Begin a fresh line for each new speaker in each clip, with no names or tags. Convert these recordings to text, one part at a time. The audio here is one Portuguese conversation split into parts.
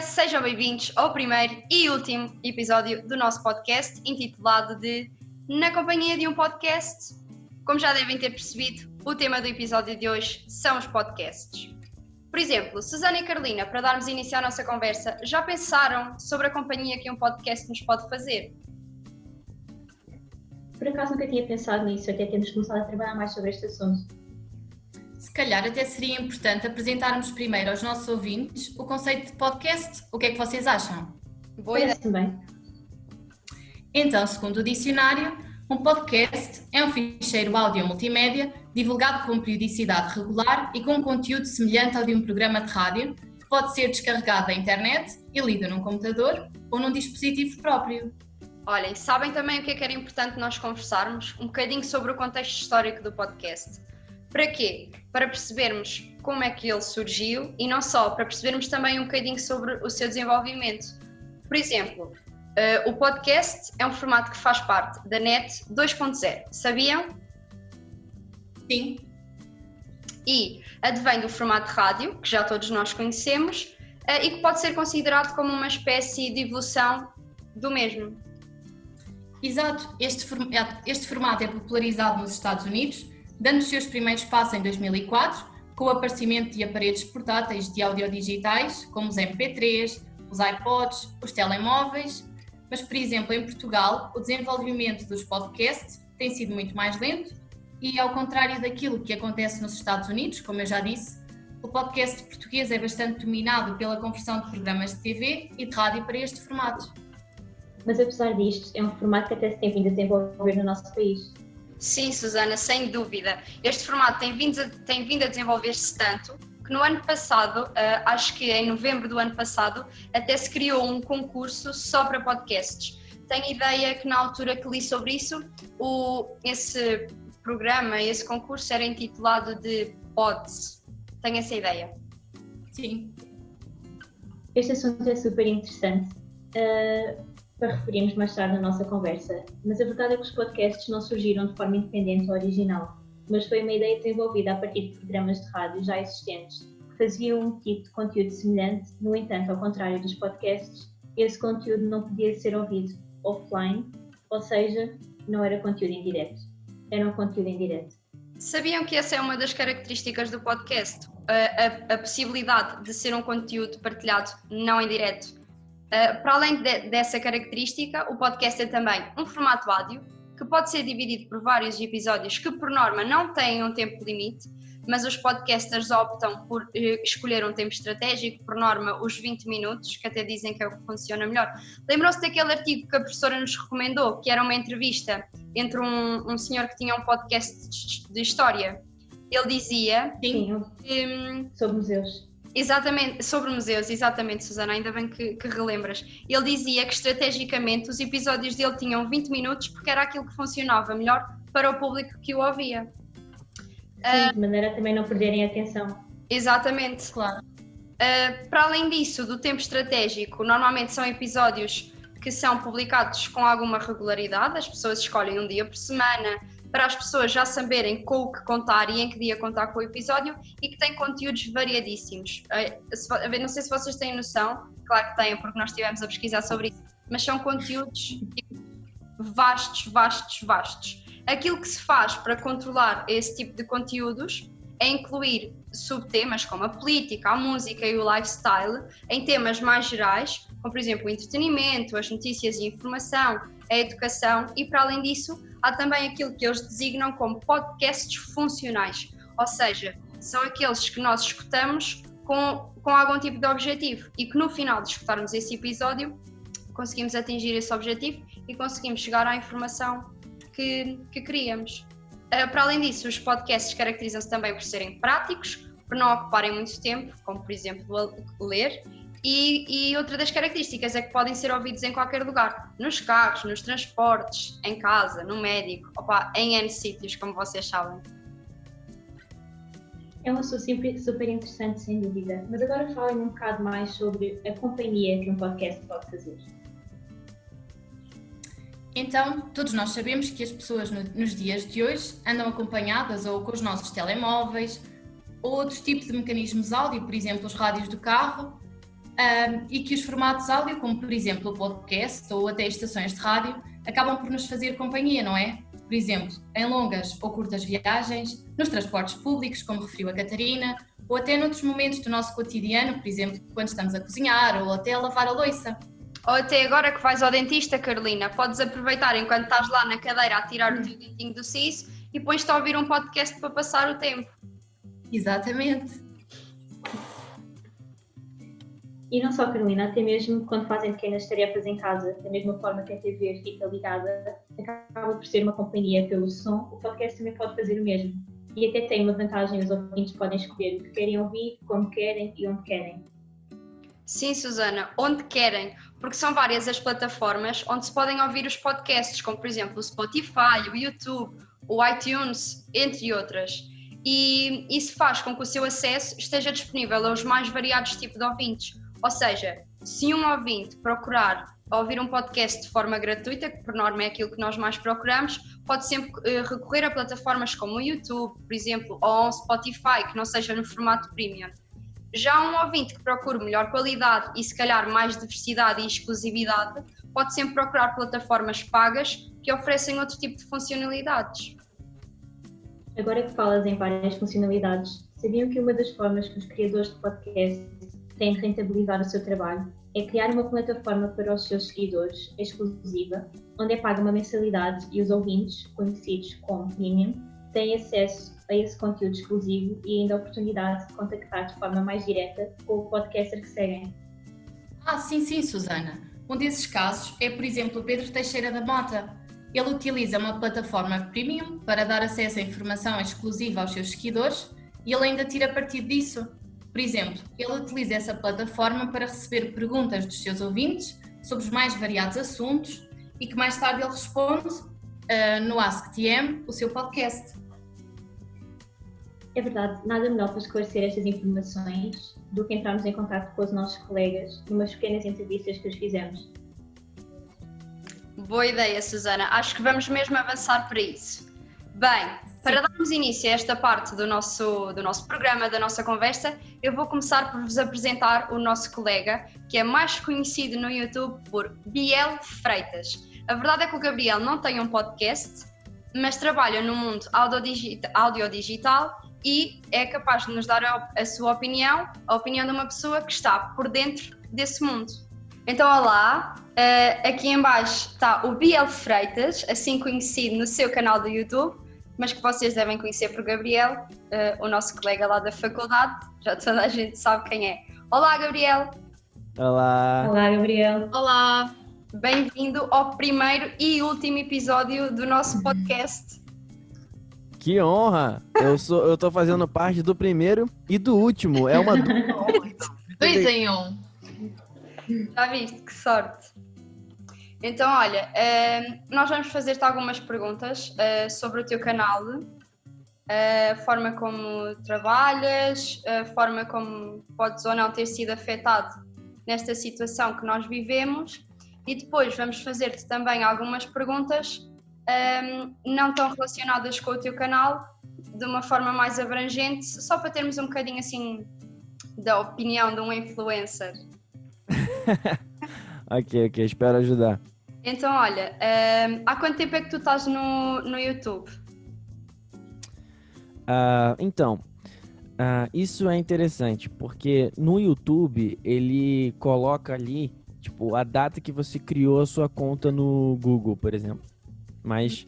Sejam bem-vindos ao primeiro e último episódio do nosso podcast, intitulado de Na Companhia de um Podcast. Como já devem ter percebido, o tema do episódio de hoje são os podcasts. Por exemplo, Susana e Carolina, para darmos início à nossa conversa, já pensaram sobre a companhia que um podcast nos pode fazer?
Por acaso nunca tinha pensado nisso, até temos começado a trabalhar mais sobre este assunto.
Se calhar até seria importante apresentarmos primeiro aos nossos ouvintes o conceito de podcast. O que é que vocês acham?
Boa ideia.
Parece-me bem.
Então, segundo o dicionário, um podcast é um ficheiro áudio multimédia divulgado com periodicidade regular e com um conteúdo semelhante ao de um programa de rádio, que pode ser descarregado da internet e lido num computador ou num dispositivo próprio.
Olhem, sabem também o que era importante nós conversarmos? Um bocadinho sobre o contexto histórico do podcast. Para quê? Para percebermos como é que ele surgiu e não só, para percebermos também um bocadinho sobre o seu desenvolvimento. Por exemplo, o podcast é um formato que faz parte da NET 2.0, sabiam?
Sim.
E advém do formato de rádio, que já todos nós conhecemos, e que pode ser considerado como uma espécie de evolução do mesmo.
Exato, este formato é popularizado nos Estados Unidos, dando os seus primeiros passos em 2004, com o aparecimento de aparelhos portáteis de audiodigitais, como os MP3, os iPods, os telemóveis, mas, por exemplo, em Portugal, o desenvolvimento dos podcasts tem sido muito mais lento e, ao contrário daquilo que acontece nos Estados Unidos, como eu já disse, o podcast português é bastante dominado pela conversão de programas de TV e de rádio para este formato.
Mas apesar disto, é um formato que até se tem vindo a desenvolver no nosso país.
Sim, Susana, sem dúvida. Este formato tem vindo a desenvolver-se tanto que no ano passado, acho que em novembro do ano passado, até se criou um concurso só para podcasts. Tenho ideia que na altura que li sobre isso, esse programa, esse concurso era intitulado de Pods. Tenho essa ideia.
Sim.
Este assunto é super interessante. Para referirmos mais tarde na nossa conversa, mas a verdade é que os podcasts não surgiram de forma independente ou original, mas foi uma ideia desenvolvida a partir de programas de rádio já existentes, que faziam um tipo de conteúdo semelhante. No entanto, ao contrário dos podcasts, esse conteúdo não podia ser ouvido offline, ou seja, não era conteúdo em direto, era um conteúdo em direto.
Sabiam que essa é uma das características do podcast? A possibilidade de ser um conteúdo partilhado não em direto. Para além dessa característica, o podcast é também um formato áudio que pode ser dividido por vários episódios que, por norma, não têm um tempo limite, mas os podcasters optam por escolher um tempo estratégico, por norma os 20 minutos, que até dizem que é o que funciona melhor. Lembram-se daquele artigo que a professora nos recomendou, que era uma entrevista entre um senhor que tinha um podcast de história? Ele dizia...
Sim, sobre museus.
Exatamente, sobre museus, exatamente, Susana, ainda bem que relembras. Ele dizia que estrategicamente os episódios dele tinham 20 minutos porque era aquilo que funcionava melhor para o público que o ouvia.
Sim, de maneira a também não perderem a atenção.
Exatamente.
Claro.
Para além disso, do tempo estratégico, normalmente são episódios que são publicados com alguma regularidade, as pessoas escolhem um dia por semana, para as pessoas já saberem com o que contar e em que dia contar com o episódio, e que tem conteúdos variadíssimos. Não sei se vocês têm noção, claro que têm, porque nós estivemos a pesquisar sobre isso, mas são conteúdos vastos. Aquilo que se faz para controlar esse tipo de conteúdos é incluir subtemas como a política, a música e o lifestyle em temas mais gerais, como por exemplo o entretenimento, as notícias e informação, a educação, e para além disso há também aquilo que eles designam como podcasts funcionais, ou seja, são aqueles que nós escutamos com algum tipo de objetivo e que no final de escutarmos esse episódio conseguimos atingir esse objetivo e conseguimos chegar à informação que queríamos. Para além disso, os podcasts caracterizam-se também por serem práticos, por não ocuparem muito tempo, como por exemplo ler, e outra das características é que podem ser ouvidos em qualquer lugar, nos carros, nos transportes, em casa, no médico, em N sítios, como vocês sabem.
É um assunto super interessante, sem dúvida, mas agora falem um bocado mais sobre a companhia que um podcast pode fazer.
Então, todos nós sabemos que as pessoas nos dias de hoje andam acompanhadas ou com os nossos telemóveis ou outros tipos de mecanismos áudio, por exemplo, os rádios do carro, e que os formatos áudio, como por exemplo o podcast ou até estações de rádio, acabam por nos fazer companhia, não é? Por exemplo, em longas ou curtas viagens, nos transportes públicos, como referiu a Catarina, ou até noutros momentos do nosso cotidiano, por exemplo, quando estamos a cozinhar ou até a lavar a louça.
Ou até agora que vais ao dentista, Carolina, podes aproveitar enquanto estás lá na cadeira a tirar o teu dentinho do siso e pões-te a ouvir um podcast para passar o tempo.
Exatamente.
E não só, Carolina, até mesmo quando fazem pequenas tarefas em casa, da mesma forma que a TV fica ligada, acaba por ser uma companhia pelo som, o podcast também pode fazer o mesmo. E até tem uma vantagem, os ouvintes podem escolher o que querem ouvir, como querem e onde querem.
Sim, Susana, onde querem, porque são várias as plataformas onde se podem ouvir os podcasts, como por exemplo o Spotify, o YouTube, o iTunes, entre outras. E isso faz com que o seu acesso esteja disponível aos mais variados tipos de ouvintes. Ou seja, se um ouvinte procurar ouvir um podcast de forma gratuita, que por norma é aquilo que nós mais procuramos, pode sempre recorrer a plataformas como o YouTube, por exemplo, ou um Spotify, que não seja no formato premium. Já um ouvinte que procure melhor qualidade e se calhar mais diversidade e exclusividade, pode sempre procurar plataformas pagas que oferecem outro tipo de funcionalidades.
Agora que falas em várias funcionalidades, sabiam que uma das formas que os criadores de podcasts têm de rentabilizar o seu trabalho é criar uma plataforma para os seus seguidores exclusiva, onde é paga uma mensalidade e os ouvintes, conhecidos como Premium, têm acesso a esse conteúdo exclusivo e ainda a oportunidade de contactar de forma mais direta com o podcaster que seguem.
Sim, Susana. Um desses casos é, por exemplo, o Pedro Teixeira da Mota. Ele utiliza uma plataforma premium para dar acesso a informação exclusiva aos seus seguidores e ele ainda tira partido disso. Por exemplo, ele utiliza essa plataforma para receber perguntas dos seus ouvintes sobre os mais variados assuntos e que mais tarde ele responde no AskTM, o seu podcast.
É verdade, nada melhor para esclarecer estas informações do que entrarmos em contato com os nossos colegas numas pequenas entrevistas que os fizemos.
Boa ideia, Susana. Acho que vamos mesmo avançar para isso. Bem, para darmos início a esta parte do nosso programa, da nossa conversa, eu vou começar por vos apresentar o nosso colega, que é mais conhecido no YouTube por Biel Freitas. A verdade é que o Gabriel não tem um podcast, mas trabalha no mundo audiodigital e é capaz de nos dar a sua opinião, a opinião de uma pessoa que está por dentro desse mundo. Então, olá, aqui em baixo está o Biel Freitas, assim conhecido no seu canal do YouTube, mas que vocês devem conhecer por Gabriel, o nosso colega lá da faculdade, já toda a gente sabe quem é. Olá, Gabriel!
Olá!
Olá, Gabriel!
Olá!
Bem-vindo ao primeiro e último episódio do nosso podcast.
Que honra! Eu tô fazendo parte do primeiro e do último, é uma dupla honra, então.
2 em 1.
Já viste, que sorte! Então, olha, nós vamos fazer-te algumas perguntas sobre o teu canal, a forma como trabalhas, a forma como podes ou não ter sido afetado nesta situação que nós vivemos e depois vamos fazer-te também algumas perguntas não tão relacionadas com o teu canal, de uma forma mais abrangente, só para termos um bocadinho assim da opinião de um influencer.
Ok, espero ajudar.
Então, olha, há quanto tempo é que tu estás no YouTube?
Isso é interessante, porque no YouTube ele coloca ali, tipo, a data que você criou a sua conta no Google, por exemplo. Mas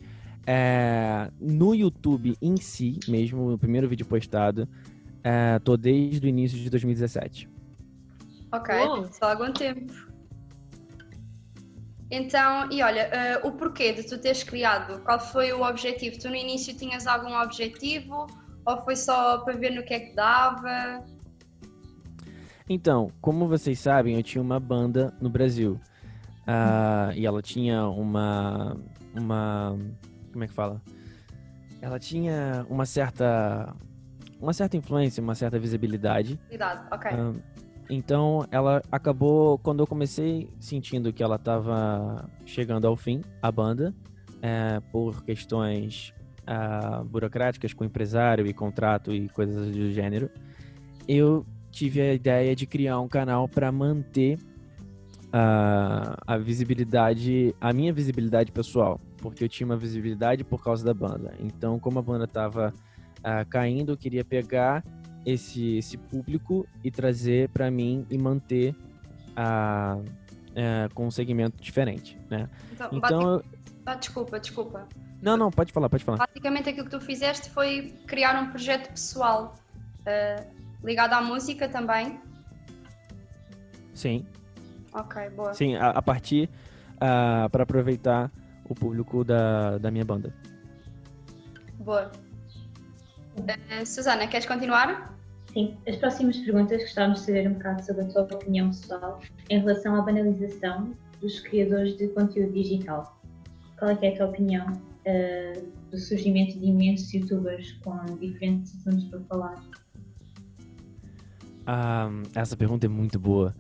no YouTube em si, mesmo no primeiro vídeo postado, tô desde o início de 2017.
Ok, só algum tempo. Então, e olha, o porquê de tu teres criado? Qual foi o objetivo? Tu no início tinhas algum objetivo ou foi só para ver no que é que dava?
Então, como vocês sabem, eu tinha uma banda no Brasil. E ela tinha uma... Como é que fala? Ela tinha uma certa influência, uma certa visibilidade.
Ok.
Então, ela acabou, quando eu comecei sentindo que ela estava chegando ao fim, a banda, por questões burocráticas com empresário e contrato e coisas do gênero, eu tive a ideia de criar um canal para manter a visibilidade, a minha visibilidade pessoal, porque eu tinha uma visibilidade por causa da banda. Então, como a banda estava caindo, eu queria pegar esse público e trazer para mim e manter com um segmento diferente, né?
Então desculpa.
Não, pode falar.
Basicamente aquilo que tu fizeste foi criar um projeto pessoal ligado à música também?
Sim.
Ok, boa.
Sim, a partir para aproveitar o público da minha banda.
Boa. Susana, queres continuar?
Sim, as próximas perguntas gostávamos de saber um bocado sobre a tua opinião pessoal em relação à banalização dos criadores de conteúdo digital. Qual é que é a tua opinião do surgimento de imensos youtubers com diferentes assuntos para falar?
Essa pergunta é muito boa.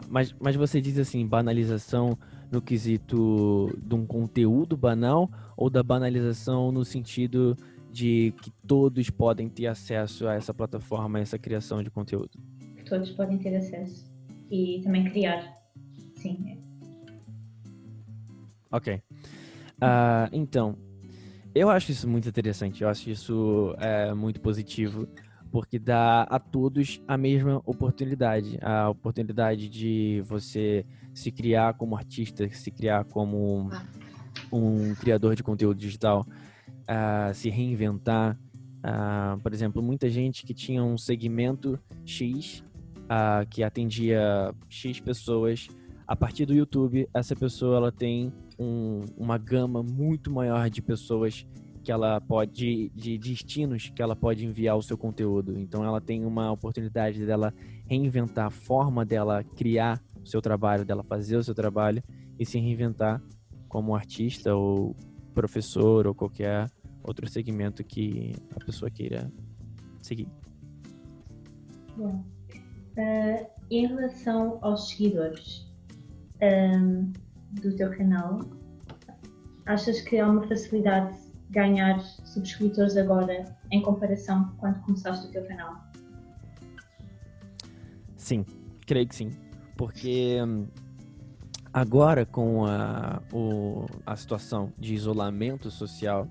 Mas você diz assim, banalização no quesito de um conteúdo banal ou da banalização no sentido de que todos podem ter acesso a essa plataforma, a essa criação de conteúdo?
Todos podem ter acesso e também criar. Sim.
Ok. Então, eu acho isso muito interessante. Eu acho isso muito positivo, porque dá a todos a mesma oportunidade. A oportunidade de você se criar como artista, se criar como um criador de conteúdo digital, se reinventar. Por exemplo, muita gente que tinha um segmento X, que atendia X pessoas, a partir do YouTube, essa pessoa ela tem uma gama muito maior de pessoas que ela pode, de destinos que ela pode enviar o seu conteúdo. Então ela tem uma oportunidade dela reinventar a forma dela criar o seu trabalho, dela fazer o seu trabalho e se reinventar como artista ou professor ou qualquer outro segmento que a pessoa queira seguir.
Bom, em relação aos seguidores do teu canal, achas que há uma facilidade de ganhar subscritores agora em comparação com quando começaste o teu canal?
Sim, creio que sim, porque agora com a situação de isolamento social,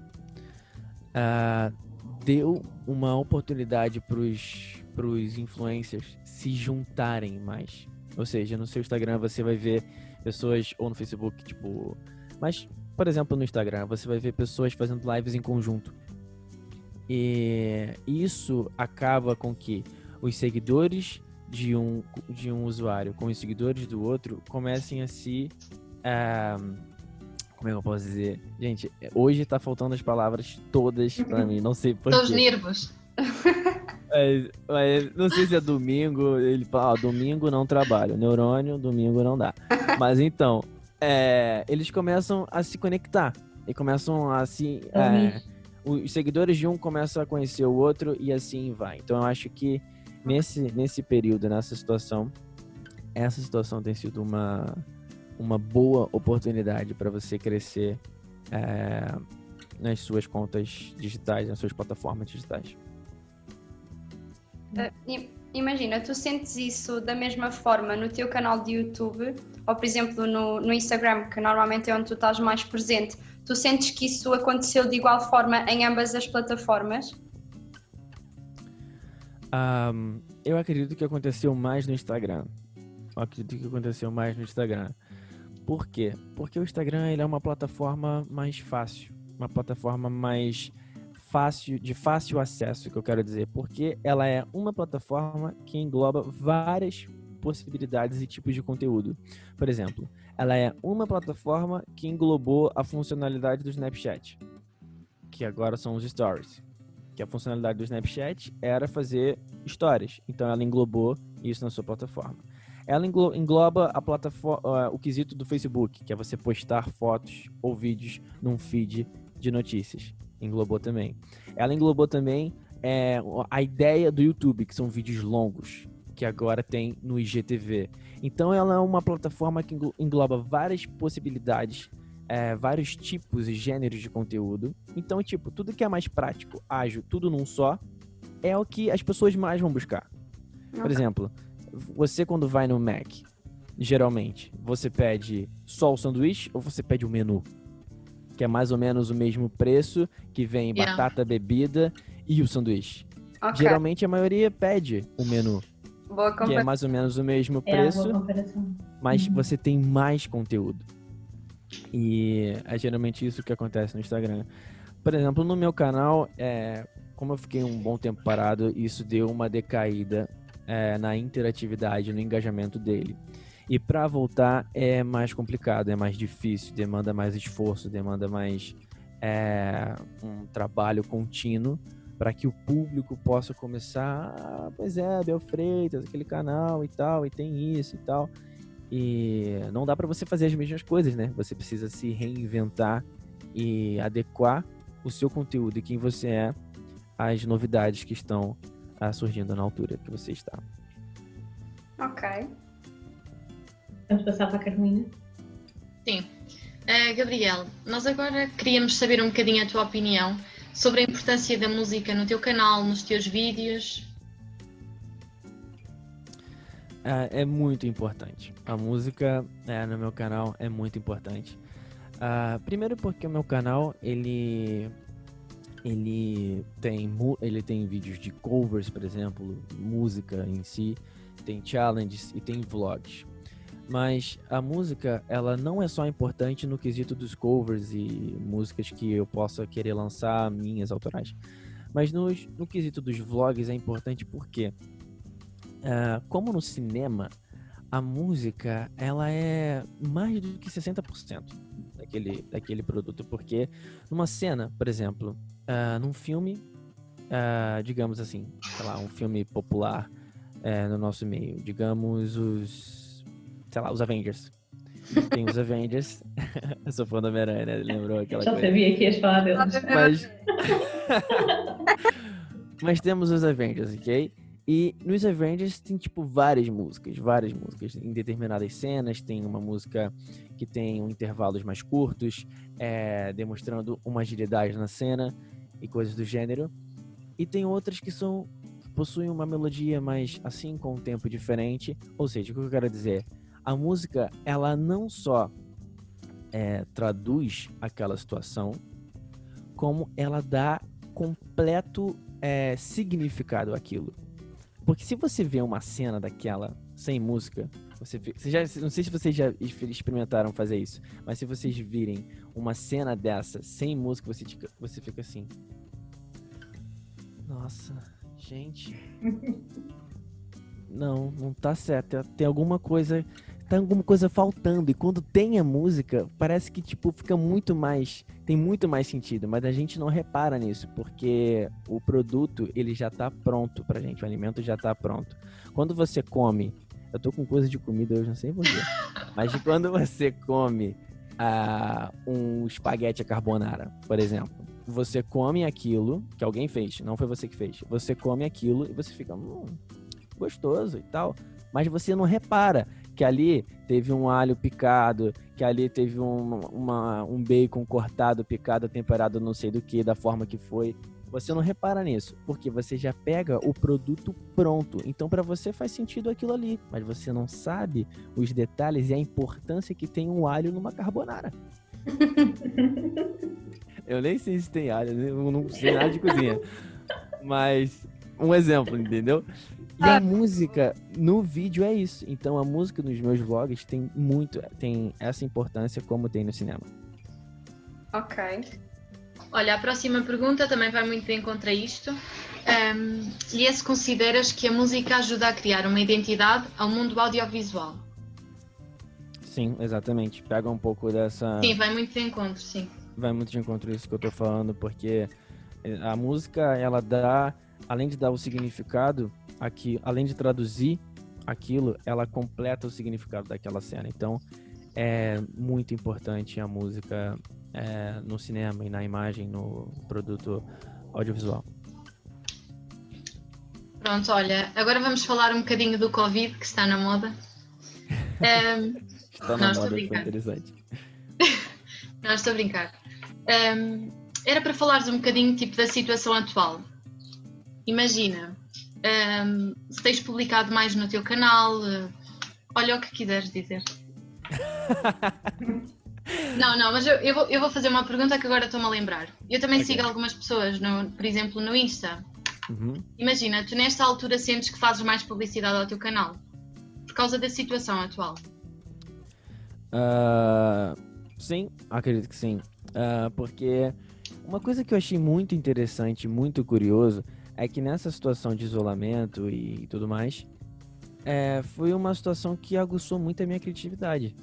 deu uma oportunidade para os influencers se juntarem mais. Ou seja, no seu Instagram você vai ver pessoas, ou no Facebook, mas, por exemplo, no Instagram, você vai ver pessoas fazendo lives em conjunto. E isso acaba com que os seguidores de um usuário com os seguidores do outro comecem a se... como é que eu posso dizer? Gente, hoje tá faltando as palavras todas pra mim, não sei porquê.
Todos nervos.
Mas não sei se é domingo, ele fala, domingo não trabalho, neurônio, domingo não dá. Mas então, eles começam a se conectar e começam a se... os seguidores de um começam a conhecer o outro e assim vai. Então eu acho que nesse período, nessa situação, essa situação tem sido uma boa oportunidade para você crescer nas suas contas digitais, nas suas plataformas digitais.
Imagina, tu sentes isso da mesma forma no teu canal de YouTube ou, por exemplo, no Instagram, que normalmente é onde tu estás mais presente. Tu sentes que isso aconteceu de igual forma em ambas as plataformas?
Eu acredito que aconteceu mais no Instagram. Por quê? Porque o Instagram ele é uma plataforma mais fácil, uma plataforma mais de fácil acesso, que eu quero dizer, porque ela é uma plataforma que engloba várias possibilidades e tipos de conteúdo. Por exemplo, ela é uma plataforma que englobou a funcionalidade do Snapchat, que agora são os Stories, que a funcionalidade do Snapchat era fazer stories, então ela englobou isso na sua plataforma. Ela engloba a plataforma, o quesito do Facebook, que é você postar fotos ou vídeos num feed de notícias. Englobou também. Ela englobou também a ideia do YouTube, que são vídeos longos, que agora tem no IGTV. Então ela é uma plataforma que engloba várias possibilidades, vários tipos e gêneros de conteúdo. Então, tudo que é mais prático, ágil, tudo num só, é o que as pessoas mais vão buscar. Por exemplo, você quando vai no Mac, geralmente, você pede só o sanduíche ou você pede o menu? Que é mais ou menos o mesmo preço, que vem batata, bebida e o sanduíche.
Ok.
Geralmente a maioria pede o menu,
Boa
que é
comparação.
mais ou menos o mesmo
É a
preço,
boa comparação.
mas você tem mais conteúdo. E é geralmente isso que acontece no Instagram. Por exemplo, no meu canal, como eu fiquei um bom tempo parado, isso deu uma decaída na interatividade, no engajamento dele. E para voltar é mais complicado, é mais difícil, demanda mais esforço, demanda mais um trabalho contínuo para que o público possa começar, pois é, Bel Freitas, aquele canal e tal, e tem isso e tal. E não dá para você fazer as mesmas coisas, né? Você precisa se reinventar e adequar o seu conteúdo e quem você é às novidades que estão surgindo na altura que você está.
Ok.
Vamos passar para a Carolina.
Sim. Gabriel, nós agora queríamos saber um bocadinho a tua opinião sobre a importância da música no teu canal, nos teus vídeos.
É muito importante. A música no meu canal é muito importante. Primeiro porque o meu canal, ele tem vídeos de covers, por exemplo, música em si, tem challenges e tem vlogs. Mas a música, ela não é só importante no quesito dos covers e músicas que eu possa querer lançar, minhas autorais. Mas no quesito dos vlogs é importante porque, como no cinema, a música, ela é mais do que 60% daquele produto. Porque numa cena, por exemplo, num filme, digamos assim, sei lá, um filme popular no nosso meio, digamos os Avengers. Tem os Avengers. Eu sou fã do Homem-Aranha, né? Lembrou aquela
Já
coisa?
sabia que ias falar deles.
Mas temos os Avengers, ok? E nos Avengers tem, tipo, várias músicas. Em determinadas cenas tem uma música que tem intervalos mais curtos, demonstrando uma agilidade na cena e coisas do gênero. E tem outras que possuem uma melodia mais assim, com um tempo diferente. Ou seja, o que eu quero dizer? A música, ela não só traduz aquela situação, como ela dá completo significado àquilo. Porque se você vê uma cena daquela sem música, não sei se vocês já experimentaram fazer isso, mas se vocês virem uma cena dessa sem música, você fica assim: nossa, gente, não tá certo, tem alguma coisa faltando. E quando tem a música, parece que tipo tem muito mais sentido, mas a gente não repara nisso, porque o produto, ele já tá pronto pra gente, o alimento já tá pronto. Quando você come, eu tô com coisa de comida hoje, não sei porquê, mas quando você come um espaguete à carbonara, por exemplo, você come aquilo que alguém fez, não foi você que fez, você come aquilo e você fica gostoso e tal, mas você não repara que ali teve um alho picado, que ali teve um bacon cortado, picado, temperado, não sei do que, da forma que foi. Você não repara nisso, porque você já pega o produto pronto. Então, para você faz sentido aquilo ali, mas você não sabe os detalhes e a importância que tem um alho numa carbonara. Eu nem sei se tem alho, eu não sei nada de cozinha. Mas, um exemplo, entendeu? E a música no vídeo é isso. Então a música nos meus vlogs tem essa importância como tem no cinema.
Ok.
Olha, a próxima pergunta também vai muito de encontro a isto. E se consideras que a música ajuda a criar uma identidade ao mundo audiovisual?
Sim, exatamente. Pega um pouco dessa...
Sim, vai muito de encontro, sim.
Vai muito de encontro isso que eu tô falando, porque a música, ela dá, além de dar o significado, além de traduzir aquilo, ela completa o significado daquela cena. Então, é muito importante a música no cinema e na imagem, no produto audiovisual.
Pronto, olha, agora vamos falar um bocadinho do Covid, que está na moda.
Está na moda, foi interessante.
Não, estou a brincar. Era para falares um bocadinho tipo da situação atual. Imagina, se tens publicado mais no teu canal, olha o que quiseres dizer. Não, mas eu vou fazer uma pergunta que agora estou-me a lembrar. Eu também sigo algumas pessoas, por exemplo, no Insta. Imagina, tu nesta altura sentes que fazes mais publicidade ao teu canal por causa da situação atual?
Sim, acredito que sim. Porque uma coisa que eu achei muito interessante, muito curioso, é que nessa situação de isolamento e tudo mais, foi uma situação que aguçou muito a minha criatividade.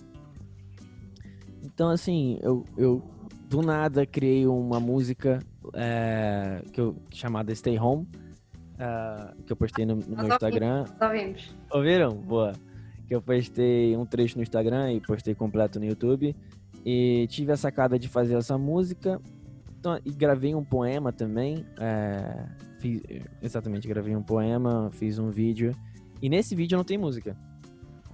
Então, assim, eu do nada criei uma música chamada Stay Home, que eu postei no meu Instagram.
Ouvimos.
Ouviram? Boa. Que eu postei um trecho no Instagram e postei completo no YouTube. E tive a sacada de fazer essa música. Então, e gravei um poema também. Gravei um poema, fiz um vídeo. E nesse vídeo não tem música.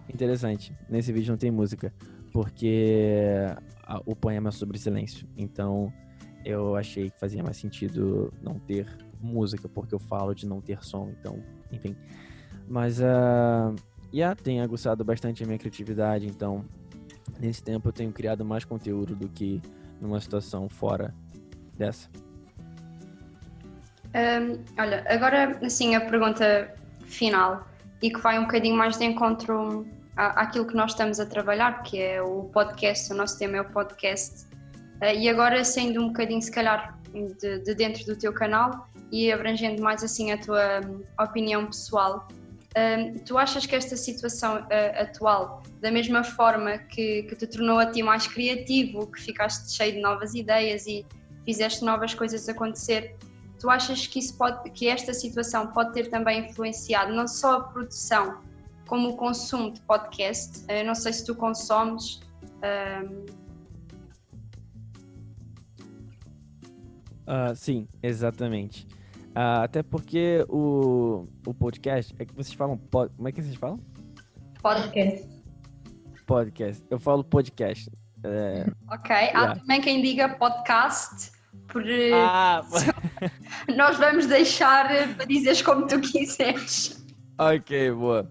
Interessante. Nesse vídeo não tem música. Porque o poema é sobre silêncio. Então, eu achei que fazia mais sentido não ter música, porque eu falo de não ter som. Então, enfim. Mas, tem aguçado bastante a minha criatividade. Então, nesse tempo eu tenho criado mais conteúdo do que numa situação fora dessa.
Olha, agora, assim, a pergunta final, e que vai um bocadinho mais de encontro àquilo que nós estamos a trabalhar, que é o podcast. O nosso tema é o podcast. E agora, sendo um bocadinho, se calhar, de dentro do teu canal e abrangendo mais, assim, a tua opinião pessoal, tu achas que esta situação atual, da mesma forma que te tornou a ti mais criativo, que ficaste cheio de novas ideias e fizeste novas coisas acontecer, tu achas que esta situação pode ter também influenciado não só a produção, como o consumo de podcast? Não sei se tu consomes.
Sim, exatamente. Até porque o podcast, é que vocês falam, como é que vocês falam? Podcast. Eu falo podcast.
Ok, há também quem diga podcast, nós vamos deixar para dizeres como tu quiseres.
Ok, boa.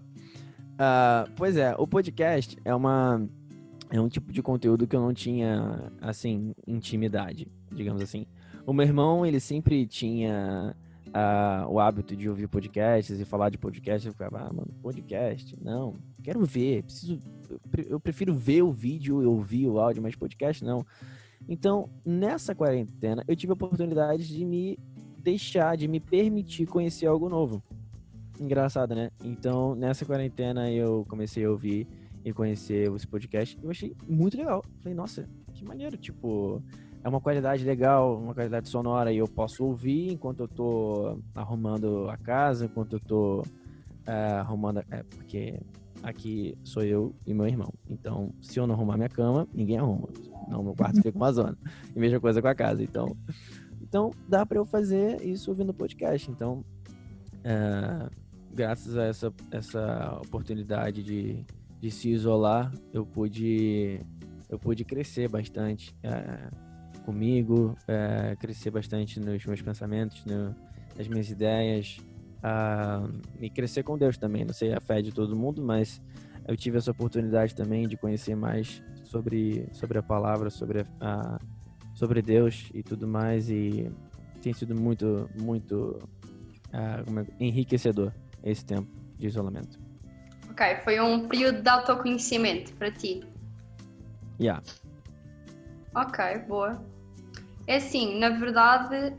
Pois é, o podcast é um tipo de conteúdo que eu não tinha, assim, intimidade, digamos assim. O meu irmão, ele sempre tinha o hábito de ouvir podcasts e falar de podcast. Eu ficava, mano, podcast? Não, quero ver, eu prefiro ver o vídeo e ouvir o áudio, mas podcast não. Então, nessa quarentena, eu tive a oportunidade de me permitir conhecer algo novo. Engraçado, né? Então, nessa quarentena, eu comecei a ouvir e conhecer os podcasts. Eu achei muito legal. Falei, nossa, que maneiro, tipo, é uma qualidade legal, uma qualidade sonora, e eu posso ouvir enquanto eu tô arrumando a casa, enquanto eu tô arrumando... porque aqui sou eu e meu irmão. Então, se eu não arrumar minha cama, ninguém arruma. Não, meu quarto fica uma zona. E mesma coisa com a casa. Então dá pra eu fazer isso ouvindo podcast. Então, graças a essa oportunidade de se isolar, eu pude crescer bastante comigo, crescer bastante nos meus pensamentos, nas minhas ideias, e crescer com Deus também. Não sei a fé de todo mundo, mas eu tive essa oportunidade também de conhecer mais sobre a palavra, sobre Deus e tudo mais, e tem sido muito, muito enriquecedor esse tempo de isolamento.
Ok, foi um período de autoconhecimento para ti.
Yeah.
Ok, boa. É assim, na verdade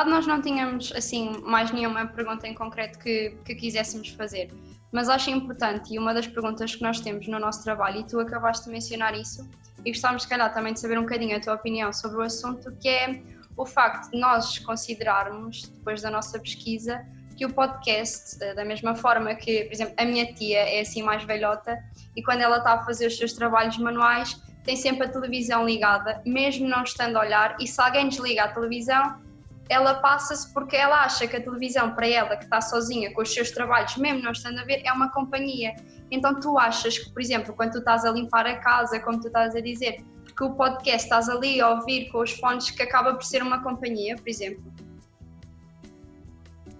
nós não tínhamos assim mais nenhuma pergunta em concreto que quiséssemos fazer, mas acho importante, e uma das perguntas que nós temos no nosso trabalho, e tu acabaste de mencionar isso, e gostávamos se calhar também de saber um bocadinho a tua opinião sobre o assunto, que é o facto de nós considerarmos, depois da nossa pesquisa, que o podcast, da mesma forma que, por exemplo, a minha tia é assim mais velhota, e quando ela está a fazer os seus trabalhos manuais, tem sempre a televisão ligada, mesmo não estando a olhar, e se alguém desliga a televisão, ela passa-se porque ela acha que a televisão, para ela, que está sozinha com os seus trabalhos, mesmo não estando a ver, é uma companhia. Então tu achas que, por exemplo, quando tu estás a limpar a casa, como tu estás a dizer, que o podcast estás ali a ouvir com os fones, que acaba por ser uma companhia, por exemplo?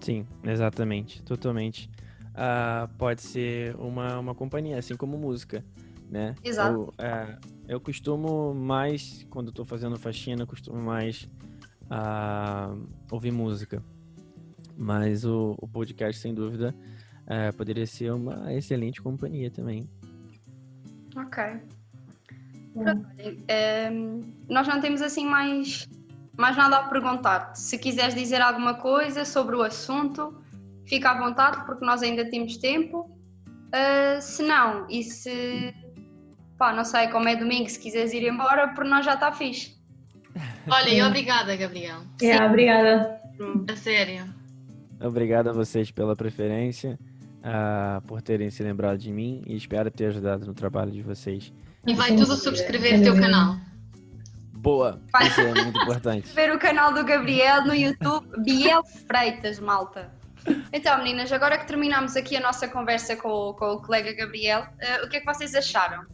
Sim, exatamente, totalmente. Pode ser uma companhia, assim como música, né?
Exato.
Eu costumo mais, quando estou fazendo faxina, costumo mais ouvir música. Mas o podcast, sem dúvida, poderia ser uma excelente companhia também.
Ok. Pronto, nós não temos assim mais nada a perguntar. Se quiseres dizer alguma coisa sobre o assunto, fica à vontade, porque nós ainda temos tempo. Se não, e se não sei, como é domingo, se quiseres ir embora, por nós já está fixe.
Olha, e obrigada, Gabriel.
Obrigada.
A sério.
Obrigado a vocês pela preferência, por terem se lembrado de mim, e espero ter ajudado no trabalho de vocês.
E vai tudo subscrever o teu canal.
Boa! Isso é muito importante.
Ver o canal do Gabriel no YouTube, Biel Freitas, malta. Então, meninas, agora que terminamos aqui a nossa conversa com o colega Gabriel, o que é que vocês acharam?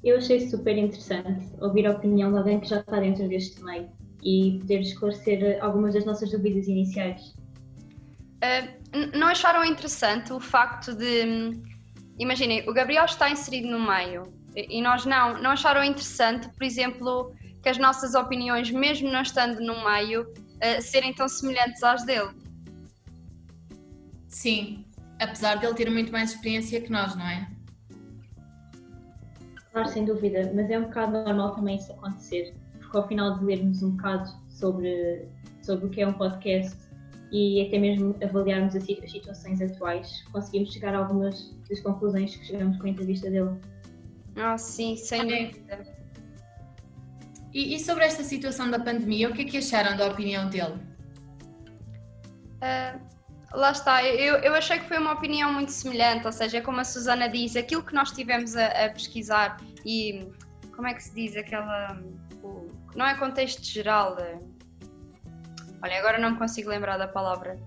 Eu achei super interessante ouvir a opinião de alguém que já está dentro deste meio e poder esclarecer algumas das nossas dúvidas iniciais.
Não acharam interessante o facto de... Imaginem, o Gabriel está inserido no meio e nós não acharam interessante, por exemplo, que as nossas opiniões, mesmo não estando no meio, serem tão semelhantes às dele?
Sim, apesar dele ter muito mais experiência que nós, não é?
Claro, sem dúvida, mas é um bocado normal também isso acontecer, porque ao final de lermos um bocado sobre o que é um podcast e até mesmo avaliarmos as situações atuais, conseguimos chegar a algumas das conclusões que chegamos com a entrevista dele.
Sim, sem dúvida.
E sobre esta situação da pandemia, o que é que acharam da opinião dele?
Lá está, eu achei que foi uma opinião muito semelhante, ou seja, como a Susana diz, aquilo que nós estivemos a pesquisar e, como é que se diz, não é contexto geral, olha, agora não me consigo lembrar da palavra,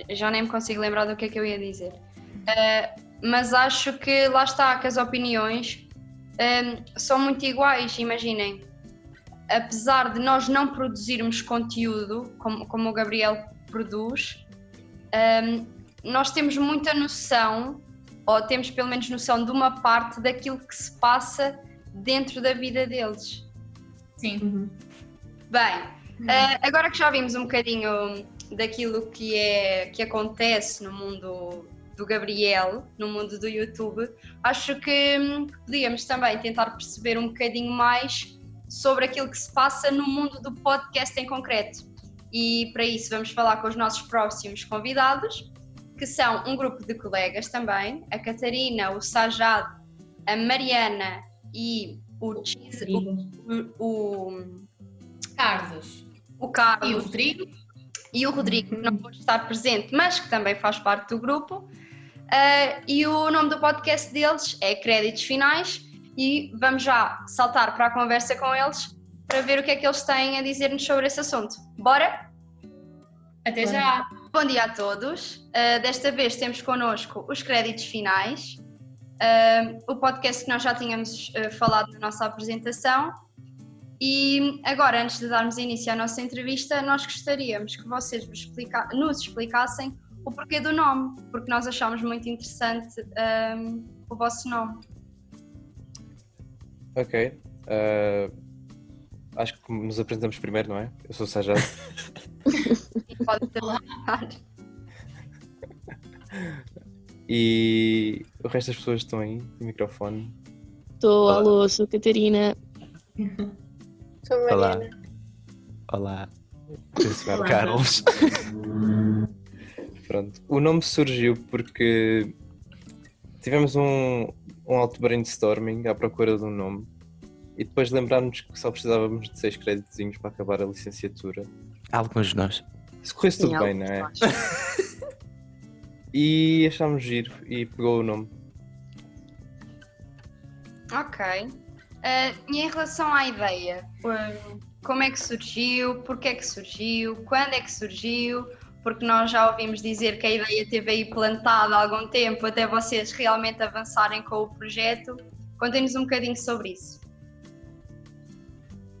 já nem me consigo lembrar do que é que eu ia dizer, mas acho que lá está, que as opiniões são muito iguais, imaginem, apesar de nós não produzirmos conteúdo, como o Gabriel produz, nós temos muita noção, ou temos pelo menos noção de uma parte daquilo que se passa dentro da vida deles.
Sim.
Bem, agora que já vimos um bocadinho daquilo que acontece no mundo do Gabriel, no mundo do YouTube, acho que podíamos também tentar perceber um bocadinho mais sobre aquilo que se passa no mundo do podcast em concreto. E para isso vamos falar com os nossos próximos convidados, que são um grupo de colegas também, a Catarina, o Sajad, a Mariana e o
Carlos.
O Carlos.
E o Rodrigo.
E o Rodrigo, que não pode estar presente, mas que também faz parte do grupo. E o nome do podcast deles é Créditos Finais e vamos já saltar para a conversa com eles para ver o que é que eles têm a dizer-nos sobre esse assunto. Bora?
Até já!
Bom dia a todos. Desta vez temos connosco os Créditos Finais, o podcast que nós já tínhamos falado na nossa apresentação. E agora, antes de darmos início à nossa entrevista, nós gostaríamos que vocês nos explicassem o porquê do nome, porque nós achamos muito interessante o vosso nome.
Ok. Acho que nos apresentamos primeiro, não é? Eu sou o Sajad.
Pode terminar.
E o resto das pessoas estão aí, no microfone.
Alô, sou a Catarina.
Sou Mariana.
Olá. Eu sou o Carlos. Pronto. O nome surgiu porque tivemos um alto brainstorming à procura de um nome e depois lembrámos que só precisávamos de 6 créditozinhos para acabar a licenciatura.
Alguns de nós.
Se corresse tudo bem, não é? E achámos giro e pegou o nome.
Ok. E em relação à ideia, como é que surgiu, porquê é que surgiu, quando é que surgiu? Porque nós já ouvimos dizer que a ideia esteve aí plantada há algum tempo até vocês realmente avançarem com o projeto. Contem-nos um bocadinho sobre isso.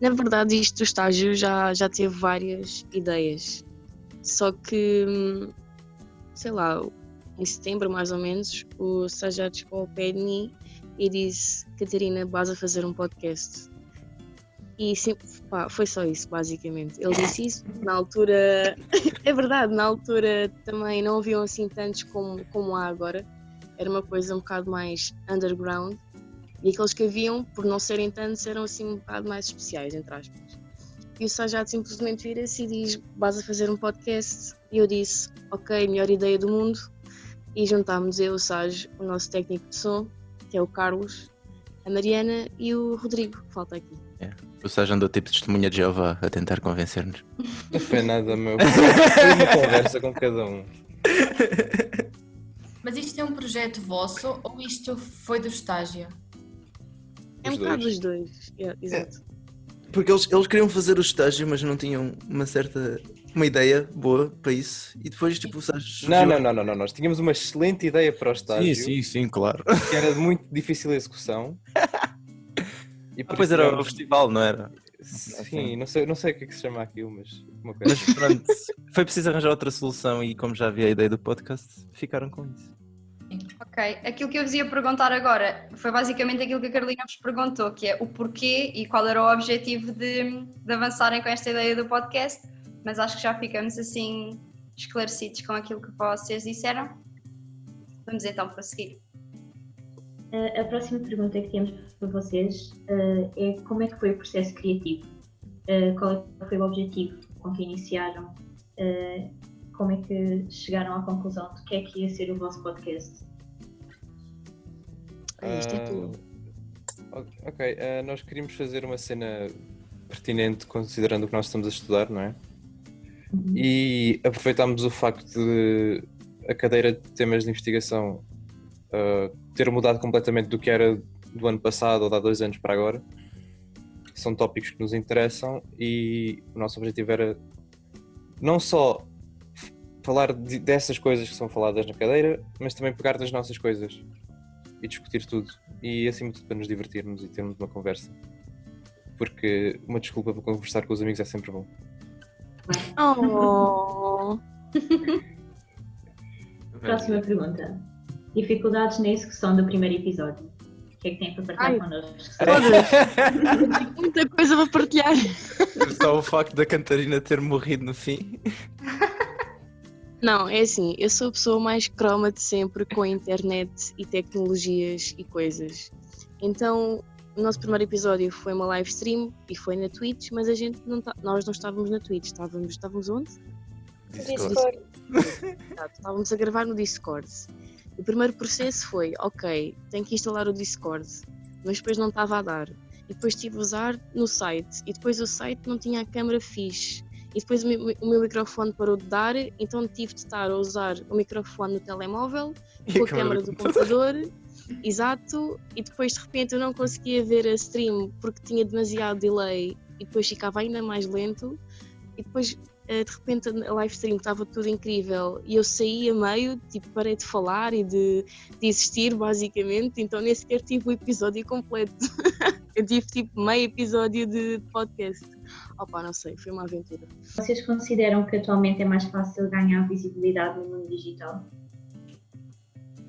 Na verdade, isto do estágio já teve várias ideias. Só que, sei lá, em setembro mais ou menos, o estagiário chegou ao pé de mim e disse: Catarina, vais a fazer um podcast. E foi só isso, basicamente. Ele disse isso, na altura, é verdade, na altura também não haviam assim tantos como há agora. Era uma coisa um bocado mais underground. E aqueles que haviam, por não serem tantos, eram assim um bocado mais especiais, entre aspas. E o estagiário simplesmente vira-se e diz: vais a fazer um podcast. E eu disse: ok, melhor ideia do mundo. E juntámos eu, o Sage, o nosso técnico de som, que é o Carlos, a Mariana e o Rodrigo, que falta aqui.
O Sage andou tipo testemunha de Jeová a tentar convencer-nos.
Não foi nada, meu. Foi uma conversa com cada um.
Mas isto é um projeto vosso ou isto foi do estágio?
É um bocado dos dois. Exato.
Porque eles queriam fazer o estágio, mas não tinham uma ideia boa para isso. E depois, tipo, o estágio...
Não. Nós tínhamos uma excelente ideia para o estágio.
Sim, claro.
Que era de muito difícil execução. E
depois era o festival, não era?
Sim, não sei o que é que se chama aquilo, mas...
Mas pronto, foi preciso arranjar outra solução e como já havia a ideia do podcast, ficaram com isso.
Ok, aquilo que eu vos ia perguntar agora foi basicamente aquilo que a Carolina vos perguntou, que é o porquê e qual era o objetivo de avançarem com esta ideia do podcast, mas acho que já ficamos assim esclarecidos com aquilo que vocês disseram. Vamos então prosseguir.
A próxima pergunta que temos para vocês é como é que foi o processo criativo? Qual foi o objetivo com que iniciaram? Como é que chegaram à conclusão de que é que ia ser o vosso podcast?
Isto é tudo.
Ok, nós queríamos fazer uma cena pertinente considerando o que nós estamos a estudar, não é?
Uhum.
E aproveitámos o facto de a cadeira de temas de investigação ter mudado completamente do que era do ano passado ou de há 2 anos para agora. São tópicos que nos interessam e o nosso objetivo era não só falar dessas coisas que são faladas na cadeira, mas também pegar nas nossas coisas e discutir tudo. E acima de tudo para nos divertirmos e termos uma conversa. Porque uma desculpa para conversar com os amigos é sempre bom.
Oh.
Próxima pergunta. Dificuldades na execução do primeiro episódio. O que é que tem para partilhar connosco?
Muita coisa para partilhar.
Só o facto da Catarina ter morrido no fim.
Não, é assim, eu sou a pessoa mais croma de sempre com a internet e tecnologias e coisas. Então, o nosso primeiro episódio foi uma live stream e foi na Twitch, mas nós não estávamos na Twitch, estávamos onde?
Discord.
Estávamos a gravar no Discord. O primeiro processo foi, ok, tenho que instalar o Discord, mas depois não estava a dar. E depois tive a usar no site, e depois o site não tinha a câmera fixe. E depois o meu microfone parou de dar, então tive de estar a usar o microfone no telemóvel, com a câmera do computador, exato, e depois de repente eu não conseguia ver a stream porque tinha demasiado delay e depois ficava ainda mais lento, e depois de repente a live stream estava tudo incrível e eu saí a meio, tipo, parei de falar e de existir basicamente, então nem sequer tive o episódio completo. Eu tive tipo meio episódio de podcast. Opa, não sei, foi uma aventura.
Vocês consideram que atualmente é mais fácil ganhar visibilidade no mundo digital?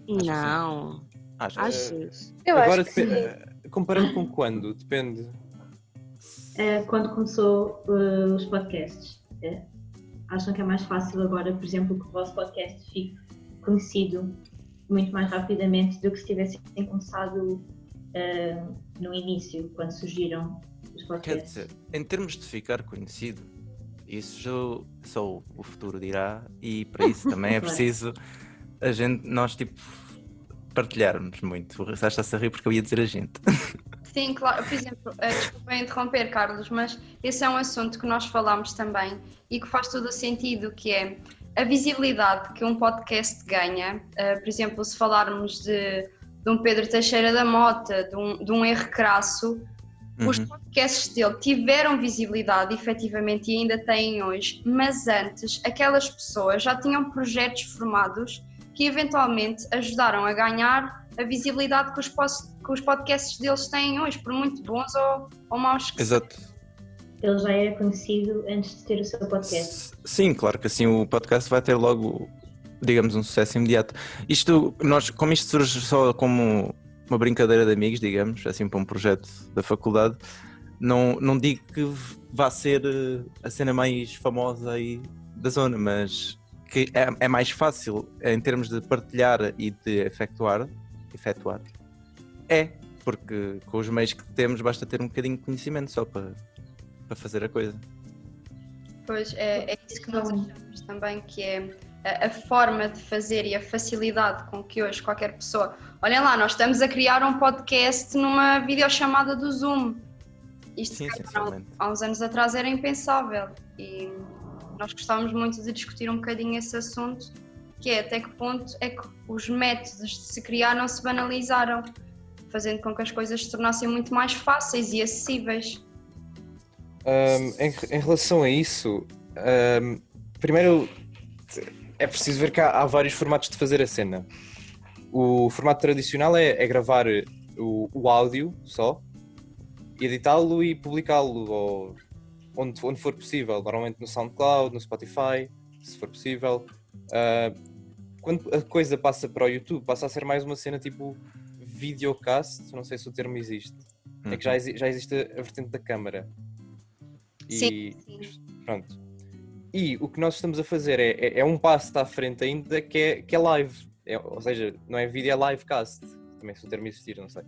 Não.
Achas?
Eu
Agora
acho que sim.
Comparando com quando? Depende.
Quando começou os podcasts, acham que é mais fácil agora, por exemplo, que o vosso podcast fique conhecido muito mais rapidamente do que se tivessem começado no início, quando surgiram os podcasts?
Quer dizer, em termos de ficar conhecido, isso só o futuro dirá, e para isso também é preciso nós tipo partilharmos muito. O Sá está-se a rir porque eu ia dizer a gente.
Sim, claro. Por exemplo, desculpa interromper, Carlos, mas esse é um assunto que nós falámos também e que faz todo o sentido, que é a visibilidade que um podcast ganha. Por exemplo, se falarmos de um Pedro Teixeira da Mota, de um R. Crasso, os podcasts dele tiveram visibilidade, efetivamente, e ainda têm hoje, mas antes aquelas pessoas já tinham projetos formados que eventualmente ajudaram a ganhar a visibilidade que os podcasts deles têm hoje, por muito bons ou maus que
Exato.
ele já era conhecido antes de ter o seu podcast.
Sim, claro que assim o podcast vai ter logo, digamos, um sucesso imediato. Como isto surge só como uma brincadeira de amigos, digamos, assim para um projeto da faculdade, não digo que vá ser a cena mais famosa aí da zona, mas que é mais fácil em termos de partilhar e de efetuar, porque com os meios que temos basta ter um bocadinho de conhecimento só para fazer a coisa.
Pois é isso que nós achamos também, que é a forma de fazer e a facilidade com que hoje qualquer pessoa... Olhem lá, nós estamos a criar um podcast numa videochamada do Zoom. Isto
Sim,
há uns anos atrás era impensável e nós gostávamos muito de discutir um bocadinho esse assunto, que é até que ponto é que os métodos de se criar não se banalizaram, fazendo com que as coisas se tornassem muito mais fáceis e acessíveis.
Em relação a isso, primeiro é preciso ver que há vários formatos de fazer a cena. O formato tradicional é gravar o áudio só, editá-lo e publicá-lo ou onde for possível, normalmente no SoundCloud, no Spotify, se for possível. Quando a coisa passa para o YouTube, passa a ser mais uma cena tipo videocast, não sei se o termo existe. É que já existe a vertente da câmara.
Sim.
Pronto. E o que nós estamos a fazer é um passo à frente ainda, que é live. Ou seja, não é vídeo, é livecast. Também se o termo existir, não sei.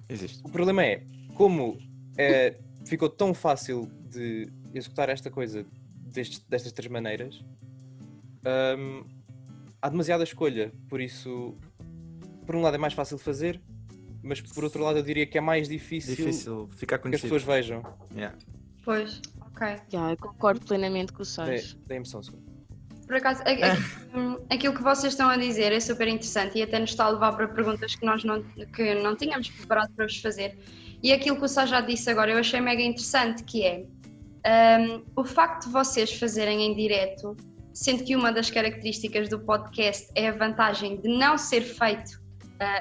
Existe.
O problema é, como ficou tão fácil de executar esta coisa destas três maneiras, há demasiada escolha. Por isso, por um lado é mais fácil de fazer, mas por outro lado eu diria que é mais difícil
ficar
que as
conhecido.
pessoas vejam.
Yeah.
Pois, ok.
Eu concordo plenamente com o Sais.
Da emoção, segundo.
Por acaso, aquilo que vocês estão a dizer é super interessante e até nos está a levar para perguntas que nós não tínhamos preparado para vos fazer. E aquilo que o Sá já disse agora eu achei mega interessante, que é o facto de vocês fazerem em direto, sendo que uma das características do podcast é a vantagem de não ser feito